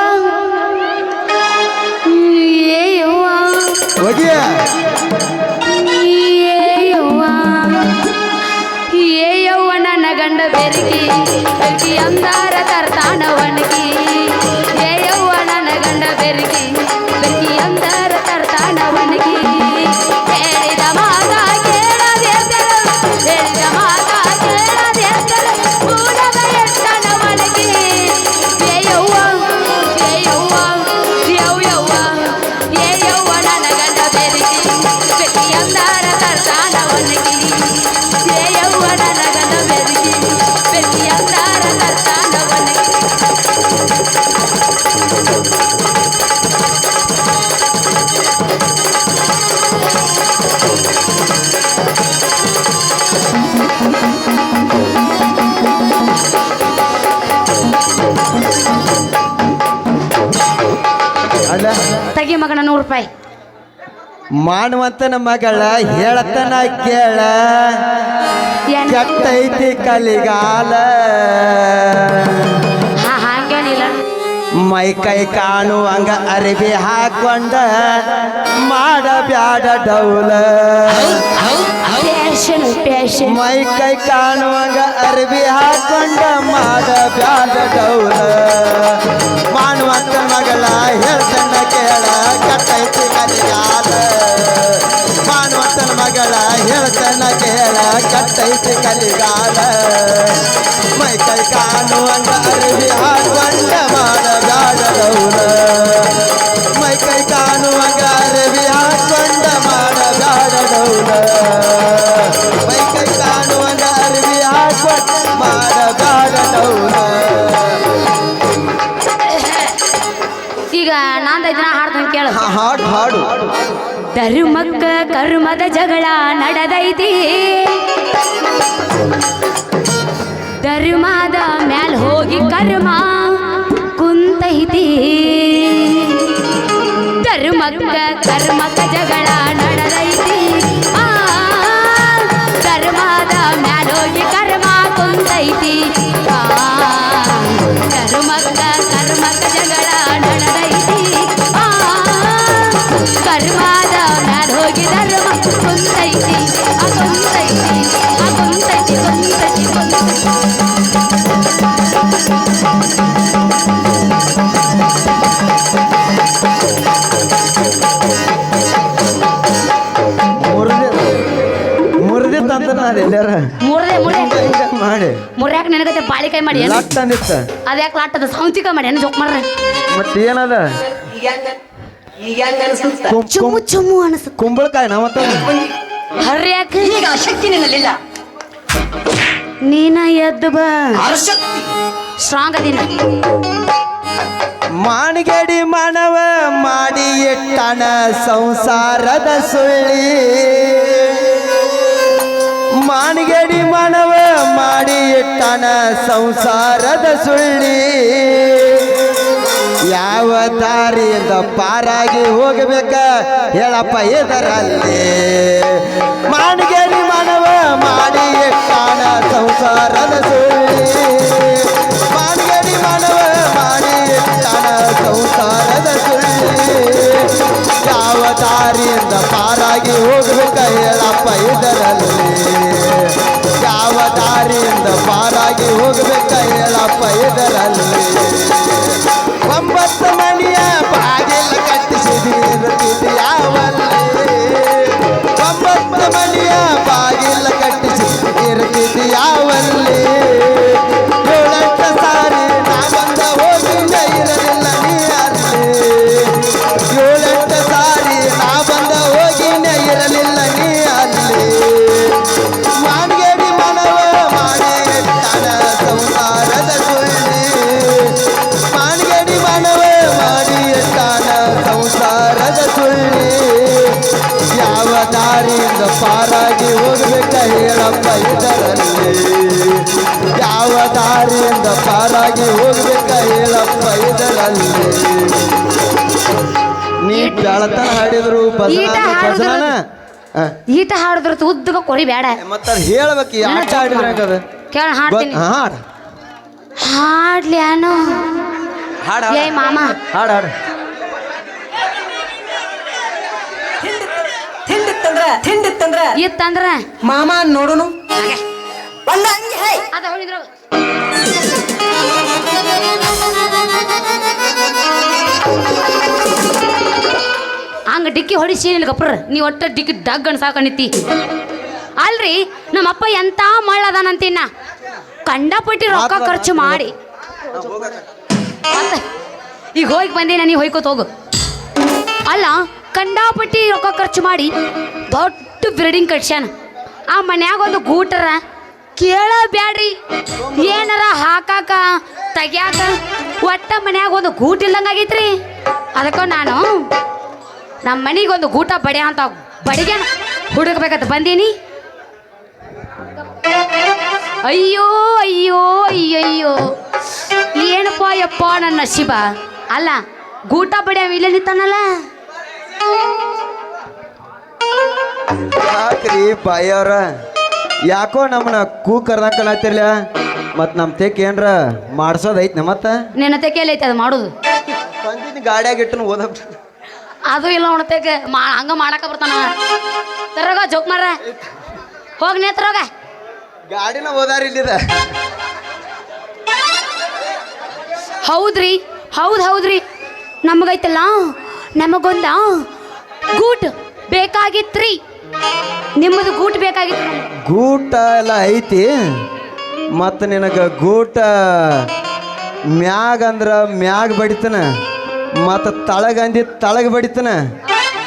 ತೆಗಿ ಮಗನ 100 ರೂಪಾಯಿ. ಮಾಡುವಂತನ ಮಗಳ ಹೇಳತನ ಕೇಳ ಏನ್? ಕೆಟ್ಟೈತಿ ಕಲಿಗಾಲ ಹಂಗೇನಿಲ್ಲ. ಮೈ ಕೈ ಕಾಣುವಂಗ ಅರಿವಿ ಹಾಕೊಂಡ ಮಾಡಬ್ಯಾಡ ಡೌಲ. ಪ್ಯಾಶನ್ ಮೈ ಕೈ ಕಾಣುವಂಗ ಅರಿವಿ ಹಾಕೊಂಡ ಮಾಡಬ್ಯಾಡ ಡೌಲ. ಮಾಡುವಂತ ಮಗಳ ಹೇಳ್ತನ ಕೇಳ ಕೆಟ್ಟೈತಿ ಕಲಿಗಾಲ. ಮಾಡುವಂತನ ಮಗಳ ಹೇಳ್ತನ ಕೇಳ ಕೆಟ್ಟೈತಿ ಕಲಿಗಾಲ. ಮೈ ಕೈ ಕಾಣುವಂಗ ಅರಿವಿ ಹಾಕೊಂಡ ಮಾಡಬ್ಯಾಡ ಡೌಲ. ಮೈ ಕೈ ಕಾಣುವಂಗ ಅರಿವಿ ಹಾಕೊಂಡ ಮಾಡಬ್ಯಾಡ ಡೌಲ. ಮೈ ಕೈ ಕಾಣುವಂಗ ಅರಿವಿ ಹಾಕೊಂಡ ಮಾಡಬ್ಯಾಡ ಡೌಲ. ಈಗ ನಾಂದೈತಿ ನಾ ಹಾಡ್ತಾನೆ ಕೇಳು. ಹಾಡು ಹಾಡು. ಧರ್ಮಕ್ಕ ಕರ್ಮದ ಜಗಳ ನಡೆದೈತಿ. ಧರ್ಮದ ಮ್ಯಾಲ್ ಹೋಗಿ ಕರ್ಮ ಕುಂತೈತಿ. ಧರ್ಮಕ್ಕ ಕರ್ಮಕ್ಕ ಜಗಳ ನಡೆದೈತಿ. ಧರ್ಮದ ಮ್ಯಾಲ್ ಹೋಗಿ ಕರ್ಮ ಕುಂತೈತಿ. ಧರ್ಮಕ್ಕ ಕರ್ಮಕ್ಕ ಜಗಳ ನಡೆದೈತಿ. ಕರ್ಮದ ಮ್ಯಾಲ್ ಹೋಗಿ ಧರ್ಮ ಕುಂತೈತಿ. ಕುಂತೈತಿ ಕುಂತೈತಿ ಕುಂತೈತಿ ಮುರಿದಿ ತಂದ ಎಲ್ಲಾರ ಮುರ್ದೆ ಮಾಡಿ ಮುರ್ಯಾಕ ನೆನಗತ್ತೆ ಬಾಳಿಕಾಯಿ ಮಾಡಿ ಏನು? ಲಾಟ್ ತಂದಿತ್ತ. ಅದ್ಯಾಕೆ ಲಾಟದ ಸೌಂತಿಕ ಮಾಡಿ ಏನು ಜೋಕ್ ಮಾಡ್ರೆ ಮತ್ತೆ ಏನದ ಚುಮ್ಮು ಚುಮ್ಮು ಅನಿಸುತ್ತೆ. ಕುಂಬಳಕಾಯಿ ನಾವತ್ತ ಹರ್ಯಾಕ ಈಗ ಆ ಶಕ್ತಿ ನಿನ್ನಲ್ಲಿಲ್ಲ. ನೀನ ಎದ್ದು ಬಾ ಅರಶಕ್ತಿ ಸ್ಟ್ರಾಂಗ್ ಅದಿನ. ಮಾಣಿಗಡಿ ಮಾನವ ಮಾಡಿ ಇಟ್ಟಣ ಸಂಸಾರದ ಸುಳ್ಳಿ. ಮಾಣಿಗಡಿ ಮಾನವ ಮಾಡಿ ಇಟ್ಟಣ ಸಂಸಾರದ ಸುಳ್ಳಿ. ಯಾವ ದಾರಿಯಿಂದ ಪಾರಾಗಿ ಹೋಗಬೇಕ ಹೇಳಪ್ಪ ಇದರಲ್ಲಿ. ಮಾಣಿಗಡಿ ಮಾನವ ಮಾಡಿ ಇಟ್ಟಣ ಸಂಸಾರದ ಸುಳ್ಳಿ. ಮಾಣಿಗಡಿ ಮಾನವ ಮಾಡಿ ಇಟ್ಟಣ ಸಂಸಾರದ ಸುಳ್ಳಿ. ಯಾವ ದಾರಿಯಿಂದ ಪಾರಾಗಿ ಹೋಗ್ಬೇಕ ಹೇಳಪ್ಪ ಇದರಲ್ಲಿ. ಯಾವ ದಾರಿಯಿಂದ ಪಾರಾಗಿ ಹೋಗ್ಬೇಕ ಹೇಳಪ್ಪ ಇದರಲ್ಲಿ. 9 ಮಣಿಯ ಬಾಗಿಲ ಕಟ್ಟಿಸಿದಿ ಯಾವಲ್ಲಿ. 9 ಮಣಿಯ ಬಾಗಿಲ ಕಟ್ಟಿಸಿ ಇರ್ತಿದ್ದಿ ಯಾವಲ್ಲಿ. 7-8 ಸಾರಿ ನಾ ಬಂದ ಹೋಗಿ ಇರಲಿಲ್ಲ ನೀ ಅಲ್ಲಿ. 7-8 ಸಾರಿ ನಾ ಬಂದ ಹೋಗಿ ಇರಲಿಲ್ಲ ನೀ ಅಲ್ಲಿ. ಮಾನ್ಗೇಡಿ ಮನವ ಮಾಡಿ ಇಟ್ಟಣ ಸಂಸಾರದ ಸುಳ್ಳಿ. ಮಾನ್ಗೇಡಿ ಮನವ ಮಾಡಿ ಇಟ್ಟಣ ಸಂಸಾರದ ಸುಳ್ಳಿ. ಯಾವ ದಾರಿಯಿಂದ ಪಾರಾಗಿ ಹೋಗ್ಬೇಕ ಹೇಳಪ್ಪ ಇದರಲ್ಲಿ. ಯಾವ ದಾರಿಯಿಂದ ಪಾರಾಗಿ ಹೋಗ್ಬೇಕ ಹೇಳಪ್ಪ ಇದರಲ್ಲಿ. ನೀ ಬೆಳತನ ಹಾಡಿದ್ರು ಭಜನ ಈಟ ಹಾಡಿದ್ರ ಉದ್ದಗ ಕೊಡಿ ಬೇಡ. ಮತ್ತ ಹೇಳ್ಬೇಕು ಯಾಕೆ ಹಾಡಿದ್ರೆ ಹಂಗದ ಕೇಳ ಹಾಡ್ತೀನಿ. ಹಾಡು ಹಾಡ್ಲಿ ಅನು ಹಾಡು ಏ ಮಾಮ ಹಾಡು ಹಾಡು. ತಿಂಡಿತ್ತಂದ್ರ ಇತ್ತಂದ್ರ ಮಾಮ ನೋಡುನು ಅದ ಹೊಡಿದ್ರು. ಹಂಗ ಡಿಕ್ಕಿ ಹೊಡಿಸಿ ನಿಲ್ ಗಪ್ರ ನೀ ಒಟ್ಟ ಡಿಕ್ಕಿ ಡಗ್ ಅನ್ಸಾಕ ನಿತ್ತಿ. ಅಲ್ರಿ ನಮ್ಮಪ್ಪ ಎಂತ ಮಳ್ಳದಾನಂತಿನ್ನ ಕಂಡಪಟ್ಟಿ ರೊಕ್ಕ ಖರ್ಚು ಮಾಡಿ ಮತ್ತೆ ಈಗ ಹೋಗಿ ಬಂದೇನ ನೀ ಹೊಯ್ಕೋತ ಹೋಗು. ಅಲ್ಲ ಕಂಡಾಪಟ್ಟಿ ರೊಕ್ಕ ಖರ್ಚು ಮಾಡಿ ದೊಡ್ಡ ಬಿಲ್ಡಿಂಗ್ ಕಟ್ಸ್ಯಾನ. ಆ ಮನ್ಯಾಗ ಒಂದು ಗೂಟರ ಕೇಳ ಬ್ಯಾಡ್ರಿ ಏನಾರ ಹಾಕಾಕ ತೆಗ್ಯಾಕ ಒಟ್ಟ ಮನ್ಯಾಗ ಒಂದು ಗೂಟ ಇಲ್ದಂಗಾಗೈತ್ರಿ. ಅದಕ್ಕ ನಾನು ನಮ್ಮ ಮನೆಗೆ ಒಂದು ಗೂಟ ಬಡಿಯ ಅಂತ ಬಡಿಗೆ ಹುಡುಕ್ಬೇಕಂತ ಬಂದೀನಿ. ಅಯ್ಯೋ ಅಯ್ಯೋ ಅಯ್ಯಯ್ಯೋ ಏನಪ್ಪ ಯಪ್ಪ ನನ್ನ ಶಿವ. ಅಲ್ಲ ಗೂಟ ಬಡಿಯ ಇಲ್ಲೇ ನಿಂತಾನಲ್ಲ ಯಾಕ್ರಿ ಬಾಯವ್ರ ಯಾಕೋ ನಮ್ಮನ್ನ ಕೂ ಕರ್ದಂಕನತ್ತಿರ್ಲ ಮತ್ ನಮ್ ತೆಕ್ ಏನ್ರ ಮಾಡ್ಸೋದೈತ್ ಮತ್ತ ನಿನ್ನ ತೆಕೆಯಲ್ಲಿ ಐತೆ ಅದು ಮಾಡೋದು ಬಂದಿನ ಗಾಡಿಯಾಗ ಇಟ್ಟು ಓದ ಅದು ಇಲ್ಲ ಉಣತೆಗೆ ಹಂಗ ಮಾಡಾಕ ಬರ್ತಾನ ತರೋಗ ಜೋಕ್ ಮಾರ ಹೋಗಿ ನೇತ್ರೋಗ ಗಾಡಿನ ಓದಾರ ಇಲ್ಲಿದ ಹೌದ್ರಿ ಹೌದ್ರಿ ನಮಗೈತಲ್ಲ ನಮಗೊಂದ ಗೂಟ್ ಬೇಕಾಗಿತ್ರಿ ನಿಮ್ಮದು ಗೂಟ್ ಬೇಕಾಗಿತ್ತು ಗೂಟ ಎಲ್ಲ ಐತಿ ಮತ್ತ ನಿನಗ ಗೂಟ ಮ್ಯಾಗ ಅಂದ್ರ ಮ್ಯಾಗ ಬಡಿತನ ಮತ್ತ ತಳಗಂದಿ ತಳಗ ಬಡಿತನ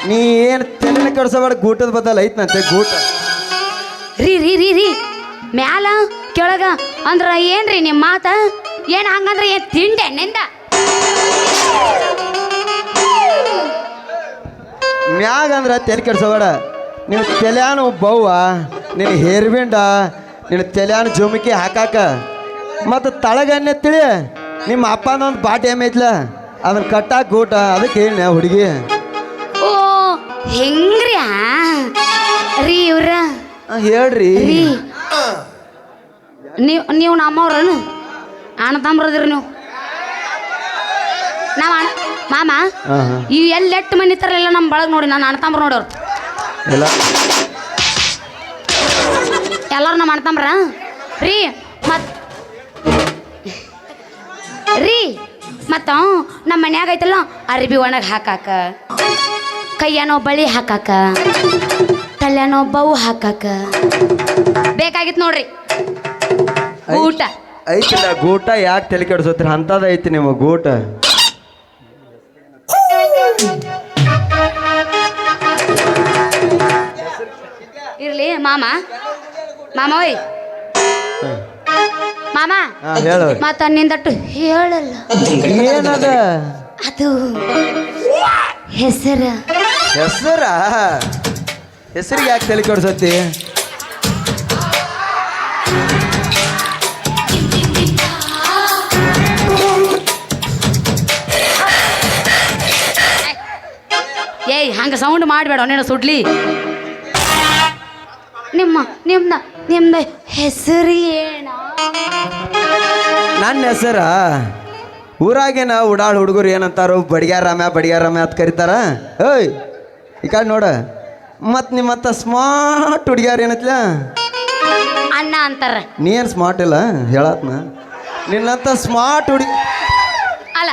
ನೀ ಏನು ತಲೆನ ಕೆಡ್ಸಬೇಡ ಗೂಟದ ಬದಲ್ ಐತ್ನಂತೆ ಗೂಟ ರೀ ಮ್ಯಾಲ ಕೆಳಗ ಅಂದ್ರ ಏನ್ರಿ ನಿಮ್ಮ ಮಾತ ಏನ್ ಹಂಗಂದ್ರ ಏನ್ ತಿಂಡೆ ನಿಂದ ಮ್ಯಾಗ ಅಂದ್ರ ತಲೆ ಕೆಡ್ಸಬೇಡ ನಿನ್ನ ತಲೆಯಾನು ಬವ್ವ ನಿನ್ನ ಹೇರ್ಬಿಂಡ ನಿನ್ನ ತಲೆಯಾನು ಜುಮಕಿ ಹಾಕಾಕ ಮತ್ತು ತಳಗನ್ನೆ ತಿಳಿ ನಿಮ್ಮ ಅಪ್ಪನೊಂದು ಬಾಟ್ ಏಮೈತ್ಲ ಅದನ್ನ ಕಟ್ಟಾಕ ಗೂಟ ಅದಕ್ಕೆ ಹೇಳಿ ಹುಡುಗಿ ಓ ಹೆಂಗ್ರಿ ರೀ ಇವ್ರ ಹೇಳ್ರಿ ರೀ ನೀವು ನಮ್ಮವ್ರನು ಅಣ್ಣ ತಮ್ಮರದಿರಿ ನೀವು ನಾವು ಅಣ್ಣ ಮಾಮ ಇವು ಎಲ್ಲಿ ಎಟ್ಟು ಮಂದಿ ಇರ್ತಾರಲ್ಲ ನಮ್ಮ ಬಳಗ ನೋಡಿ ನಾನು ಅಣ್ಣ ತಮ್ಮರು ನೋಡೋರು ಇಲ್ಲ ಎಲ್ಲರೂ ನಮ್ಮ ಅಣ್ಣ ತಮ್ಮರ ರೀ ಮತ್ತು ನಮ್ಮ ಮನ್ಯಾಗ ಐತಲ್ಲ ಅರ್ಬಿ ಒಣಗ ಹಾಕಾಕ ಕೈಯಾನೋ ಬಳಿ ಹಾಕಾಕ ತಲ್ಯಾನೋ ಬವು ಹಾಕಾಕ ಬೇಕಾಗಿತ್ತು ನೋಡ್ರಿ ಊಟ ಐತಿಲ್ಲ ಗೂಟ ಯಾಕೆ ತಲೆ ಕೆಡ್ಸೋತ್ರಿ ಅಂಥದ್ದು ಐತಿ ನಿಮ್ಮ ಗೂಟ ಇರ್ಲಿ ಮಾಮ ಓಯ್ ಮಾಮ ಹೇಳು ಮತ್ತ ನಿಂದಟ್ಟು ಹೇಳಲ್ಲ ಏನದ ಅದು ಹೆಸರ ಹೆಸರಿಗೆ ಯಾಕೆ ತಲೆ ಕೆಡ್ಸೋತಿ ಏಯ್ ಹಂಗ ಸೌಂಡ್ ಮಾಡಬೇಡ ನೀನು ಸುಡ್ಲಿ ನಿಮ್ದ ಹೆಸರು ಏನ ನನ್ನ ಹೆಸರ ಊರಾಗೇನ ಉಡಾಳ್ ಹುಡುಗರು ಏನಂತಾರೋ ಬಡಿಗ್ಯಾರಮ್ಯ ಅಂತ ಕರೀತಾರ ಏಯ್ ಈ ಕಡೆ ನೋಡ ಮತ್ತು ನಿಮ್ಮತ್ತ ಸ್ಮಾರ್ಟ್ ಹುಡುಗ್ಯಾರ ಏನತ್ಲ ಅಣ್ಣ ಅಂತಾರ ನೀ ಏನು ಸ್ಮಾರ್ಟ್ ಇಲ್ಲ ಹೇಳತ್ನ ನಿನ್ನಂತ ಸ್ಮಾರ್ಟ್ ಹುಡುಗಿ ಅಲ್ಲ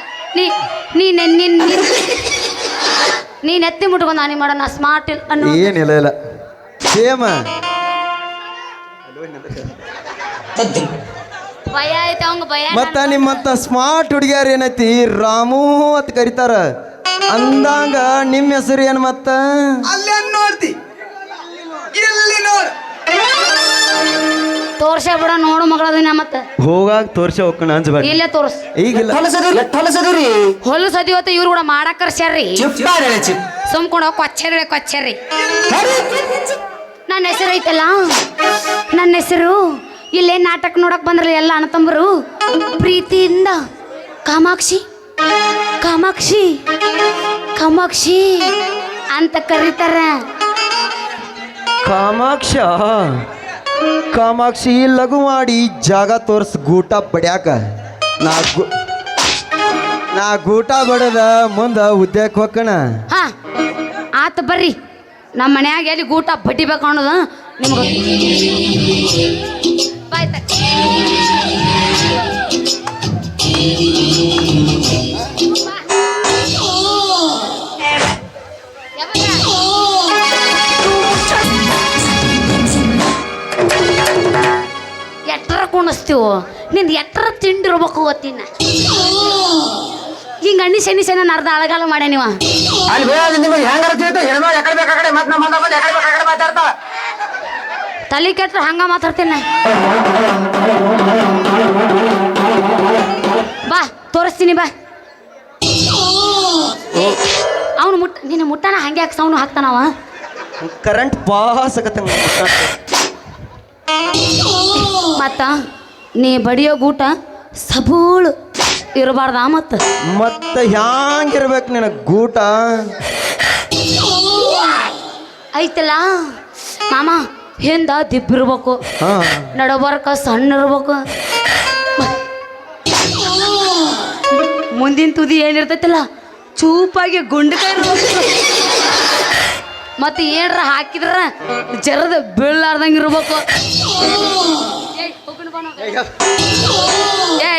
ನೀನ್ ಎತ್ತಿ ಮುಟ್ಕೊಂಡು ನಾನಿ ಮಾಡೋಣ ಸ್ಮಾರ್ಟ್ ಇಲ್ಲ ಅನ್ನೋ ಏನಿಲ್ಲ ಸೇಮ ಭಯ ಐತೆ ಅವಂಗ ಭಯ ಮತ್ತ ನಿಮ್ಮಂತ ಸ್ಮಾರ್ಟ್ ಹುಡುಗ್ಯಾರ ಏನೈತಿ ರಾಮು ಅಂತ ಕರೀತಾರ ಅಂದಂಗ ನಿಮ್ಮ ಹೆಸರು ಏನು ಮತ್ತ ಅಲ್ಲೇ ನೋಡ್ತಿ ಇಲ್ಲಿ ನೋಡ್ ತೋರ್ಸೇ ಬಿಡ ನೋಡು ಮಗಳದಿನ ಮತ್ತೆ ಹೋಗಾಗ ತೋರ್ಸಿ ಹೋಗ್ಕಣ ಅಂಜಬೇಡ ಇಲ್ಲೇ ತೋರ್ಸ್ ಈಗಿಲ್ಲ ಹೊಲು ಸದಿವತ್ತ ಇವ್ರು ಕೂಡ ಮಾಡಕ್ ಕರ್ಸ್ಯಾರ್ರಿ ಚಿಪ್ ಸುಮ್ಕೊಂಡು ಕೊಚ್ಚರ್ರಿ ನನ್ನ ಹೆಸರು ಐತಲ್ಲ ನನ್ನ ಹೆಸರು ಇಲ್ಲೇ ನಾಟಕ ನೋಡಕ್ ಬಂದ್ರಲ್ಲ ಎಲ್ಲ ಅಣ್ಣ ತಮ್ಮರು ಪ್ರೀತಿಯಿಂದ ಕಾಮಾಕ್ಷಿ ಅಂತ ಕರೀತಾರ ಕಾಮಾಕ್ಷಿ ಲಘು ಮಾಡಿ ಜಾಗ ತೋರ್ಸ್ ಗೂಟ ಬಡ್ಯಾಕ ನಾ ಗೂಟ ಬಡದ ಮುಂದ ಉದ್ಯೋಗಕ್ಕೆ ಹೋಗ್ಕಣ ಹಾ ಆತ ಬರ್ರಿ ನಮ್ಮ ಮನ್ಯಾಗ ಎಲ್ಲಿ ಗೂಟ ಬಡಿಬೇಕು ಅನ್ನೋದು ನಿಮ್ಗೆ ಎಟ್ಟರ ಕುಣಿಸ್ತೀವೋ ನಿಂದು ಎಟ್ಟರ ತಿಂಡಿರ್ಬೇಕು ಓದ್ತೀನ ಹಿಂಗೆ ಅಣ್ಣಿಸೆ ನಾನು ಅರ್ಧ ಅಳಗಾಲ ಮಾಡ್ಯ ನೀವ ತಲೆ ಕೆಟ್ರೆ ಹಂಗ ಮಾತಾಡ್ತೇನೆ ಬಾ ತೋರಿಸ್ತೀನಿ ಬಾ ಅವನು ನಿನ್ನ ಮುಟ್ಟಾನ ಹಂಗೆ ಯಾಕೆ ಸೌಂಡ್ ಹಾಕ್ತಾನವ ಕರೆಂಟ್ ಪಾಸ್ ಆಗತ್ತಂಗ ಮತ್ತ ನೀ ಬಡಿಯೋ ಗೂಟ ಸಬೂಳು ಇರಬಾರ್ದ ಮತ್ತೆ ಹ್ಯಾಂಗಿರ್ಬೇಕು ನಿನಗೆ ಗೂಟ ಐತಲ್ಲ ಮಾಮ ಹಿಂದ ದಿಬ್ಬಿರ್ಬೇಕು ಹಾ ನಡಬರ್ಕ ಸಣ್ಣ ಇರ್ಬೇಕು ಮುಂದಿನ ತುದಿ ಏನಿರ್ತೈತಲ್ಲ ಚೂಪಾಗಿ ಗುಂಡಕಾಯಿ ಇರ್ಬೇಕು ಮತ್ತೆ ಏನ್ರ ಹಾಕಿದ್ರ ಜರದ ಬೀಳಾರ್ದಂಗ ಇರ್ಬೇಕು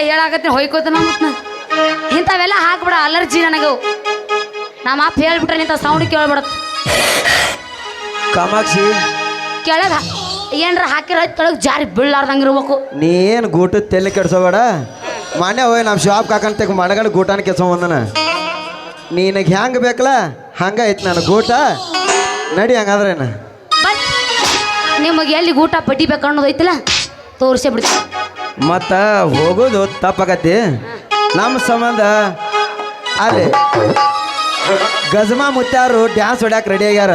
ಹೇಳಾಕತ್ತೀನಿ ಹೊಯ್ಕೋತನ ಮತ್ ಇಂಥವೆಲ್ಲ ಹಾಕ್ಬಿಡ ಅಲರ್ಜಿ ನನಗವು ನಮ್ಮ ಅಪ್ಪ ಹೇಳ್ಬಿಟ್ರೆ ಇಂಥ ಸೌಂಡ್ ಕೇಳ್ಬಿಡತ್ ಕಾಮಾಕ್ಷಿ ಕೆಳಗ ಏನ್ರ ಹಾಕಿರ ಕೆಳಗೆ ಜಾರಿ ಬೀಳಾರ್ದಂಗ ಇರ್ಬೇಕು ನೀ ಏನು ಗೂಟದ ತೆಲ್ಲಿ ಕೆಡ್ಸೋಬೇಡ ಮಾನ್ಯ ಹೋಯ್ ನಮ್ಮ ಶಿವಾಬ್ ಕಾಕಂತ ಮಣಗಡ ಗೂಟನ ಕೆಡ್ಸೋಂದನ ನಿನಗೆ ಹೆಂಗೆ ಬೇಕಲ್ಲ ಹಂಗೆ ಐತಿ ನನ್ನ ಗೂಟ ನಡಿ ಹಂಗಾದ್ರೇನ ಬಟ್ ನಿಮಗೆ ಎಲ್ಲಿ ಊಟ ಬಡಿಬೇಕು ಅನ್ನೋದು ಐತಲ್ಲ ತೋರಿಸೇ ಬಿಡ್ತೀನಿ ಮತ್ತು ಹೋಗೋದು ತಪ್ಪಾಗತಿ ನಮ್ಮ ಸಂಬಂಧ ಅಲ್ಲಿ ಗಜಮಾ ಮುತ್ಯಾರು ಡ್ಯಾನ್ಸ್ ಹೊಡ್ಯಾಕ ರೆಡಿ ಆಗ್ಯಾರ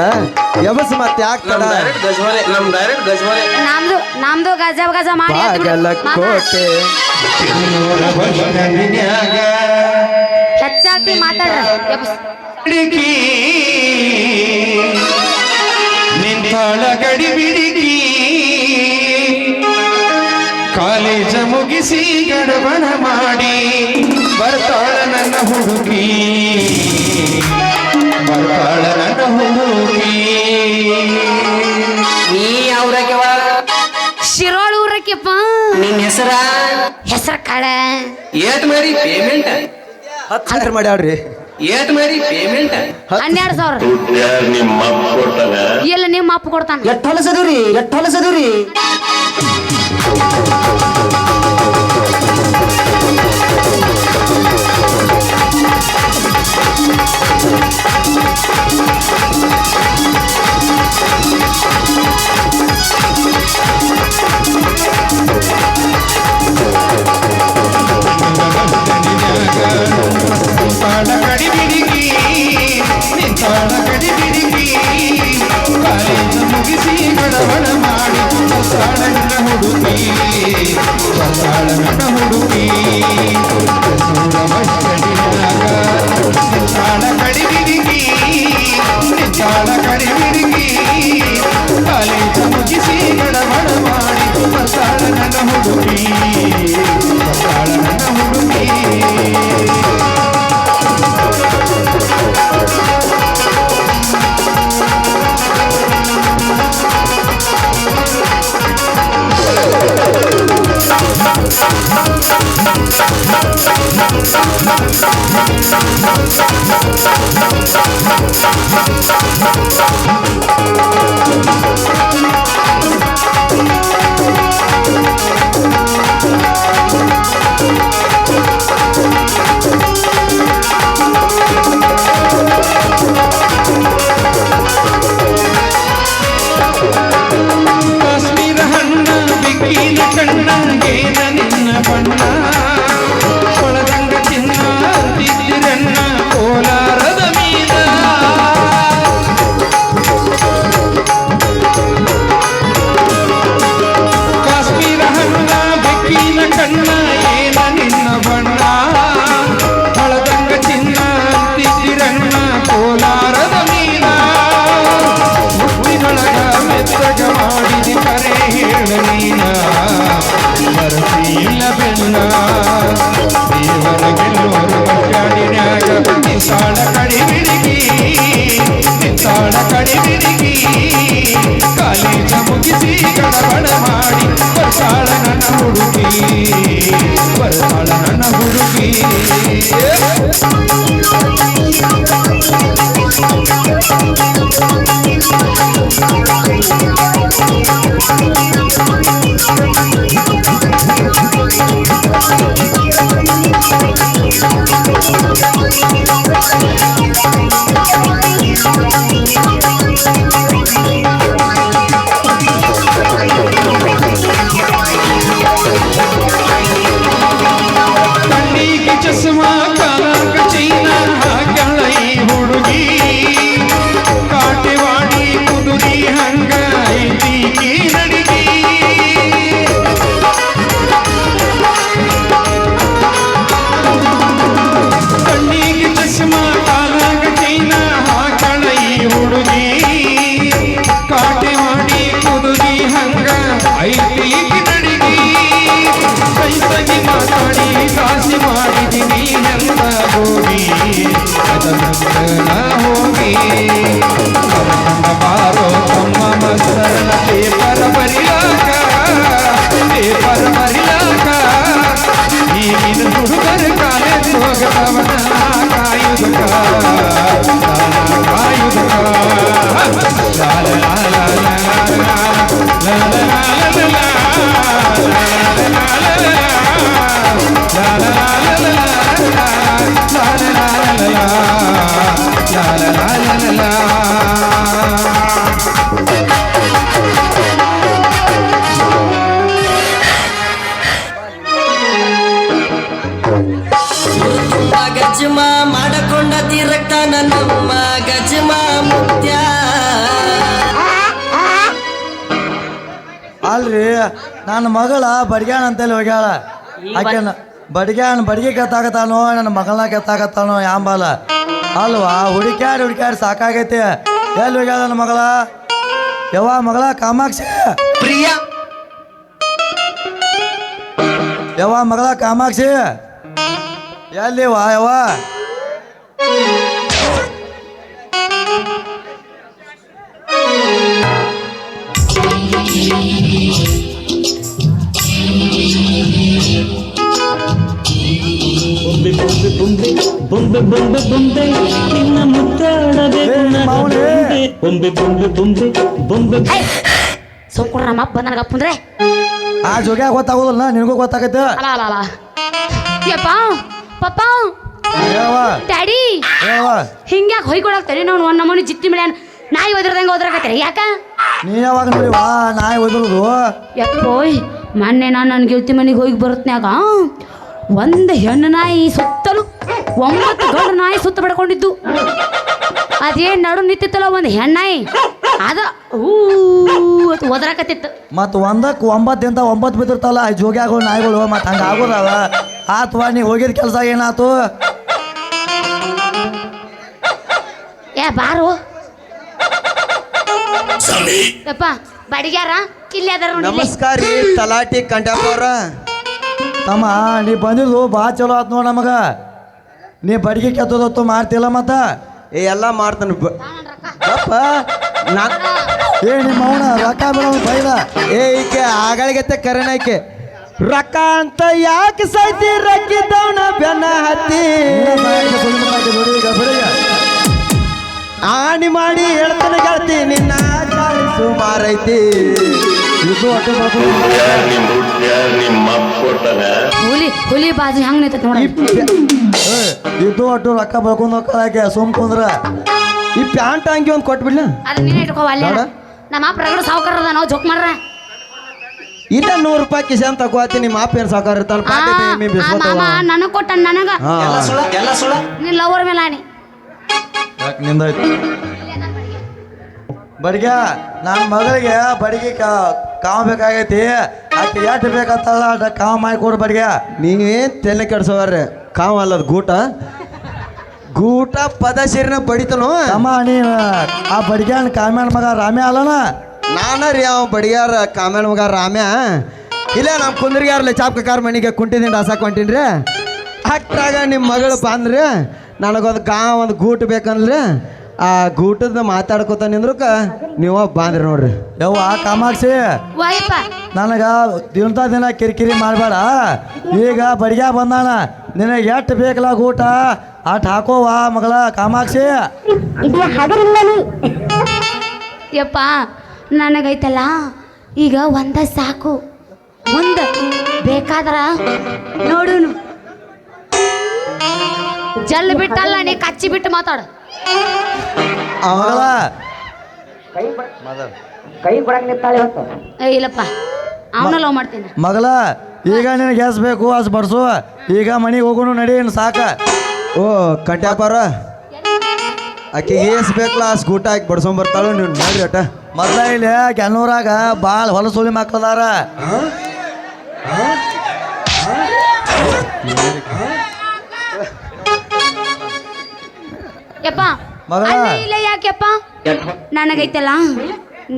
ಎಬಸ್ ಮತ್ತೆ ಯಾಕ್ತಡ ನಮ್ದು ಗಜ ಗಜ ಮಾಡಿ ಬಾಗಲಕೋಟೆ ಹೆಚ್ಚಾತಿ ಮಾತಾಡ್ರ ಎಬ್ಸ್. ನಿಂತಾಳ ಗಡಿ ಬಿಡಿಗಿ ಕಾಲೇಜ ಮುಗಿಸಿ ಗಡಬಡ ಮಾಡಿ ಬರ್ತಾಳ ನನ್ನ ಹುಡುಗಿ ಬರ್ತಾಳ ನನ್ನ ಹುಡುಗಿ ನೀ ಅವ್ರಕ್ಕೆವ ಶಿರೋಳ್ ಊರಕ್ಕೆಪ್ಪ ನಿನ್ನ ಹೆಸರ ಕಾಳ ಏಟ್ ಮಾಡಿ ಪೇಮೆಂಟ್ 10 ಲೀಟರ್ ಮಾಡ್ಯಾಳ್ರಿ ಏಟ್ ಮಾಡಿ ಪೇಮೆಂಟ್ 12,000 ಇಲ್ಲ ನಿಮ್ಮ ಅಪ್ಪ ಕೊಡ್ತಾನ ಎಟ್ ಹೊಲಸದಿವ್ರಿ ನಿಂತಾಳ ಗಡಿ ಬಿಡಿಗಿ ನಿಂತಾಳ ಗಡಿ ಬಿಡಿಗಿ ಕಾಲೇಜ ಮುಗಿಸಿ ಗಡಬಡ ಮಾಡಿ ಬರ್ತಾಳ ನನ್ನ ಹುಡುಗಿ ಬರ್ತಾಳ ನನ್ನ ಹುಡುಗಿ ನಿಂತಾಳ ಗಡಿ ಬಿಡಿಗಿ ನಿಂತಾಳ ಗಡಿ ಬಿಡಿಗಿ ಕಾಲೇಜ ಮುಗಿಸಿ ಗಡಬಡ ಮಾಡಿ ಬರ್ತಾಳ ನನ್ನ ಹುಡುಗಿ ಬರ್ತಾಳ ನನ್ನ ಹುಡುಗಿ ಕಾಶ್ಮೀರ ಹಣ್ಣ ಬಿಕ್ಕಿನ ಕಣ್ಣಂಗೇನ ನಿನ್ನ ಬಣ್ಣ ಕೊಳದಂಗ ಚಿನ್ನ ತಿದ್ದಿರಣ್ಣ ಕೋಲಾರದ ಮೀನ ಕಾಶ್ಮೀರ ಹಣ್ಣ ಬಿಕ್ಕಿನ ಕಣ್ಣ ಏನ ನಿನ್ನ ಬಣ್ಣ ಕೊಳದಂಗ ಚಿನ್ನ ತಿದ್ದಿರಣ್ಣ ಕೋಲಾರದ ಮೀನ ಮುಟ್ಟಿನೊಳಗ ಮೆತ್ತಗ ಮಾಡಿದಿ ಕರೆ ಹೇಳ ನೀನ ಬರಸಿಲ್ಲ ಬೆಲ್ಲ ದೇವರ ಗೆಲ್ಲೋರು ಬಟ್ಟಾಡಿನ್ಯಾಗ ನಿಂತಾಳ ಕಡಿ ಬಿಡಿಗಿ ನಿಂತಾಳ ಕಡಿ ಬಿಡಿಗಿ ಕಾಲೇಜ ಮುಗಿಸಿ ಗಡಬಡ ಮಾಡಿ ಬರ್ತಾಳ ನನ್ನ ಹುಡುಗಿ ಬರ್ತಾಳ ನನ್ನ ಹುಡುಗಿ ಕಣ್ಣಿಗೆ ಚಸ್ಮಾ ಕಾಲಾಗ ಚೈನ ಹೋಗಿ ಹೋಗಿ ಬಾರೋ ತಮ್ಮ ಮಸ್ತರನ ಪೇಪರ್ ಬರಿಯಾಕ ಈಗಿನ ಹುಡುಗರ ಕಾಲೇಜ್ ಹೋಗದವನ ಕಾಯುವುದಕ ಗಜಮ ಮಾಡಕೊಂಡ ತೀರಕ್ಕ ನಮ್ಮ ಗಜಮ ಮುತ್ಯ ಅಲ್ರಿ ನನ್ನ ಮಗಳ ಬಡ್ಗ್ಯಾಣ ಅಂತೇಳಿ ಹೋಗ್ಯಾಳ ಆಕೆ ಬಡಿಗೆ ಕೆತ್ತಾಕತ್ತಾನೋ ನನ್ನ ಮಗಳನ್ನ ಕೆತ್ತಾಕತ್ತಾನೋ ಯಾಂಬಲ್ಲ ಅಲ್ವಾ ಹುಡುಕ್ಯಾಡಿ ಸಾಕಾಗೈತಿ ಎಲ್ಲಿ ಹೋಗ್ಯಾಳ ನನ್ನ ಮಗಳ ಮಗಳ ಕಾಮಾಕ್ಷಿ ಪ್ರಿಯ ಮಗಳ ಕಾಮಾಕ್ಷಿ ಎಲ್ಲಿ ಯವ್ವ ಬೊಂಬೆ ಬೊಂಬೆ ಬೊಂಬೆ ನಿನ್ನ ಮುದ್ದಾಡಬೇಕು ಬೊಂಬೆ ಬೊಂಬೆ ಬೊಂಬೆ ಬೊಂಬೆ ಸೋಕುಡ್ರ ನಮ್ಮ ಅಪ್ಪ ನನಗೆ ಅಪ್ಪಂದ್ರೆ ಆ ಜೋಗ್ಯಾಗ ಗೊತ್ತಾಗೋದಿಲ್ಲ ನಿನಗೂ ಗೊತ್ತಾಗೈತೆ ಅಲ್ಲ ಯಪ್ಪ ಪಪ್ಪ ಡ್ಯಾಡಿ ಹಿಂಗ್ಯಾಕೆ ಹೊಯ್ಕೊಡಕ್ತಾರೆ ನಾವು ಒಂದು ನಮ್ಮನೆ ಜಿತ್ತಿ ಮೇಲೆ ನಾಯಿ ಒದ್ರದಂಗೆ ಓದ್ರಾಕತ್ತಾರೆ ಯಾಕ ನೀ ಯಾವಾಗ ನೋಡಿವಾ ನಾಯಿ ಒದ್ರದು ಯಪ್ಪೋಯ್ ಮೊನ್ನೆ ನಾನು ನನ್ನ ಗೆಳತಿ ಮನೆಗೆ ಹೋಗಿ ಬರುತ್ತನ್ಯಾಗ ಒಂದು ಹೆಣ್ಣು ನಾಯಿ ಸುತ್ತಲೂ 9 ಗಂಡು ನಾಯಿ ಸುತ್ತ ಬಿಡ್ಕೊಂಡಿದ್ದು ಅದೇನು ನಡು ನಿಂತಿತ್ತಲ್ಲ ಒಂದು ಹೆಣ್ಣಾಯಿ ಅದ ಒದರಾಕತ್ತಿತ್ತು ಮತ್ತು 1ಕ್ಕೆ 9 ಅಂತ 9 ಬಿದ್ದಿರ್ತಲ್ಲ ಜೋಗ್ಯಾಗ ನಾಯಿಗಳು ಮತ್ತು ಹಂಗೆ ಆಗೋದವ ಆತ್ವಾ ನೀ ಹೋಗಿದ ಕೆಲಸ ಏನಾತು ಏ ಬಾರು ಯಪ್ಪ ಬಡಿಗ್ಯಾರ ಇಲ್ಲಿ ಅದಾರ ನೋಡಿ ನಮಸ್ಕಾರ ರೀ ತಲಾಟಿ ಕಂಡಪ್ಪ ಅವ್ರ ತಮ್ಮ ನೀ ಬಂದಿದ್ದು ಭಾಳ ಚಲೋ ಆತ್ ನೋಡ ನಮಗ ನೀ ಬಡಿಗೆ ಕೆತ್ತೋದತ್ತು ಮಾಡ್ತಿಲ್ಲ ಮತ್ತ ಎಲ್ಲ ಮಾಡ್ತಾನೆ ನಿಮ್ಮ ಅವನ ರೊಕ್ಕ ಬಿಡೋ ಬೈದ ಈಕೆ ಆಗಳಿಗತ್ತೆ ಕರೆನೈಕೆ ರೊಕ್ಕ ಅಂತ ಯಾಕೆ ಸೈತಿ ರಕ್ಕಿದ್ದವನ ಬೆನ್ನ ಹತ್ತಿ ಆಣಿ ಮಾಡಿ ಹೇಳ್ತಾನೆ ಗೆಳತಿ ನಿನ್ನ ಸುಮಾರೈತಿ ಇದು ಹುಲಿ ಬಾಜು ಹೆಂಗ್ ನಿಂತೈತಿ ನೋಡಿ ಇದು ಒಟ್ಟು ರೊಕ್ಕ ಬರ್ಕೊಂಡು ಹೋಗಕ್ಕೆ ಸುಮ್ ಕುಂದ್ರ ಈ ಪ್ಯಾಂಟ್ ಅಂಗಿ ಒಂದು ಕೊಟ್ಬಿಡ್ಲ ಅದು ನೀನೇ ಇಟ್ಕೋ ಅಲ್ಲೇ ನಮ್ಮ ಅಪ್ಪ ರಗಡ ಸಾವುಕಾರದ ನಾವು ಜೋಕ್ ಮಾಡ್ರ ಇಲ್ಲ 100 ರೂಪಾಯಿ ಕಿಶನ್ ತಗೋತಿ ನಿಮ್ಮ ಮಾಪ ಏನ್ ಸಾವುಕಾರ ಇರ್ತಾನ ನನಗೆ ಕೊಟ್ಟ ನನಗ ನೀನ್ ಲವರ್ ಮೇಲೆ ಆನಿ ನಿಂದಾಯ್ತು ಬಡಿಗ ನನ್ನ ಮಗಳಿಗೆ ಬಡಿಗೆ ಕಾವ್ ಬೇಕಾಗೈತಿ ಆಕೆ ಎಷ್ಟು ಬೇಕಂತಲ್ಲ ಅದ ಕಾವ್ ಮಾಡಿ ಕೊಡು ಬಡಿಗ ನೀವೇನ್ ತೆಲೆ ಕೆಡ್ಸೋವ್ರಿ ಕಾವ್ ಅಲ್ಲದ ಗೂಟ ಪದ ಸೇರಿನ ಬಡಿತನು ಅಮ್ಮ ನೀನು ಆ ಬಡಿಗ್ಯಾನ ಕಾಮ್ಯಾನ ಮಗ ರಾಮ್ಯ ಅಲ್ಲನ ನಾನ ರೀ ಅವ ಬಡಿಗ್ಯಾರ ಕಾಮ್ಯಾನ ಮಗ ರಾಮ್ಯ ಇಲ್ಲ ನಮ್ಮ ಕುಂದ್ರಿಗಾರ್ಲೆ ಚಾಪ್ಕಾರ ಮನೆಗೆ ಕುಂಟಿದಿಂದ ಹಸಾಕ್ ಹೊಂಟೀನ್ರಿ ಅಷ್ಟ್ರಾಗ ನಿಮ್ಮ ಮಗಳು ಬಂದ್ರಿ ನನಗೊಂದು ಒಂದು ಗೂಟ ಬೇಕಂದ್ರೆ ಆ ಗೂಟದ ಮಾತಾಡ್ಕೊತ ನಿಂದ್ರಕ ನೀವು ಬಂದ್ರಿ ನೋಡ್ರಿ ಯವ್ವ ಕಾಮಾಕ್ಷಿ ನನಗ ದಿನ ಕಿರಿಕಿರಿ ಮಾಡಬೇಡ ಈಗ ಬಡಿಗ್ಯಾ ಬಂದಾನ ನಿನಗೆ ಎಷ್ಟು ಬೇಕಲ್ಲ ಗೂಟ ಅಟ್ ಹಾಕೋವ ಮಗಳ ಕಾಮಾಕ್ಷಿ ಯಪ್ಪ ನನಗೈತಲ್ಲ ಈಗ ಒಂದ ಸಾಕು ಮುಂದೆ ಬೇಕಾದ್ರ ನೋಡು ಜಲ್ ಬಿಟ್ಟಲ್ಲ ನೀ ಕಚ್ಚಿ ಬಿಟ್ಟು ಮಾತಾಡು ಕೈ ಕೊಡಕ್ ನಿಂತಾಳೆ ಇವತ್ತು ಇಲ್ಲಪ್ಪ ಅವನ ಲವ್ ಮಾಡ್ತೀನಿ ಮಗಳ ಈಗ ನಿನಗೆ ಗ್ಯಾಸ್ ಬೇಕು ಅಸ್ ಬಡ್ಸು ಈಗ ಮನೆಗೆ ಹೋಗೋಣ ನಡಿ ಸಾಕ ಓ ಕಂಟ್ಯಾಪಾರ ಆಕೆ ಏಸ್ ಬೇಕಲ್ಲ ಅಸ್ ಗೂಟ ಹಾಕಿ ಬಡ್ಸೊಂಬರ್ತಾಳು ನೀವು ನೋಡ್ರಿ ಅಟ ಮೊದಲ ಇಲ್ಲಿ ಕೆನ್ನೂರಾಗ ಭಾಳ ಹೊಲಸುಳಿ ಮಕ್ಕಳದಾರ ಯಪ್ಪ ಇಲ್ಲ ಯಾಕೆಪ್ಪ ನನಗೈತಲ್ಲ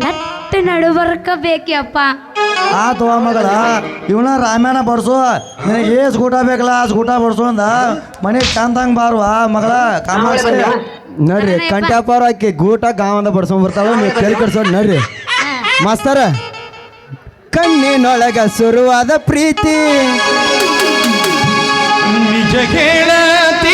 ನಟ್ಟು ನಡುಬರ್ಕ ಬೇಕಪ್ಪ ಆತು ಮಗಳ ಇವನ ರಾಮಾಯಣ ಬಡ್ಸು ನಿನಗೆ ಏಸ್ ಊಟ ಬೇಕಲ್ಲ ಆಸ್ ಊಟ ಬಡ್ಸು ಅಂದ ಮನೆಗೆ ಚಂದಂಗೆ ಬಾರುವ ಮಗಳ ಕಾಮಾಕ್ಷಿ ನಡ್ರಿ ಕಂಟ್ಯಾಪಾರ ಆಕಿ ಗೂಟ ಗಾವಂದ ಬಡ್ಸ್ಕೊಂಡ್ ಬರ್ತಾಳ ನೀವು ತಲೆ ಕೆಡ್ಸೋಡ್ ನಡ್ರಿ ಮಾಸ್ತರ ಕಣ್ಣಿನೊಳಗ ಶುರುವಾದ ಪ್ರೀತಿ ನಿಜ ಕೇಳತಿ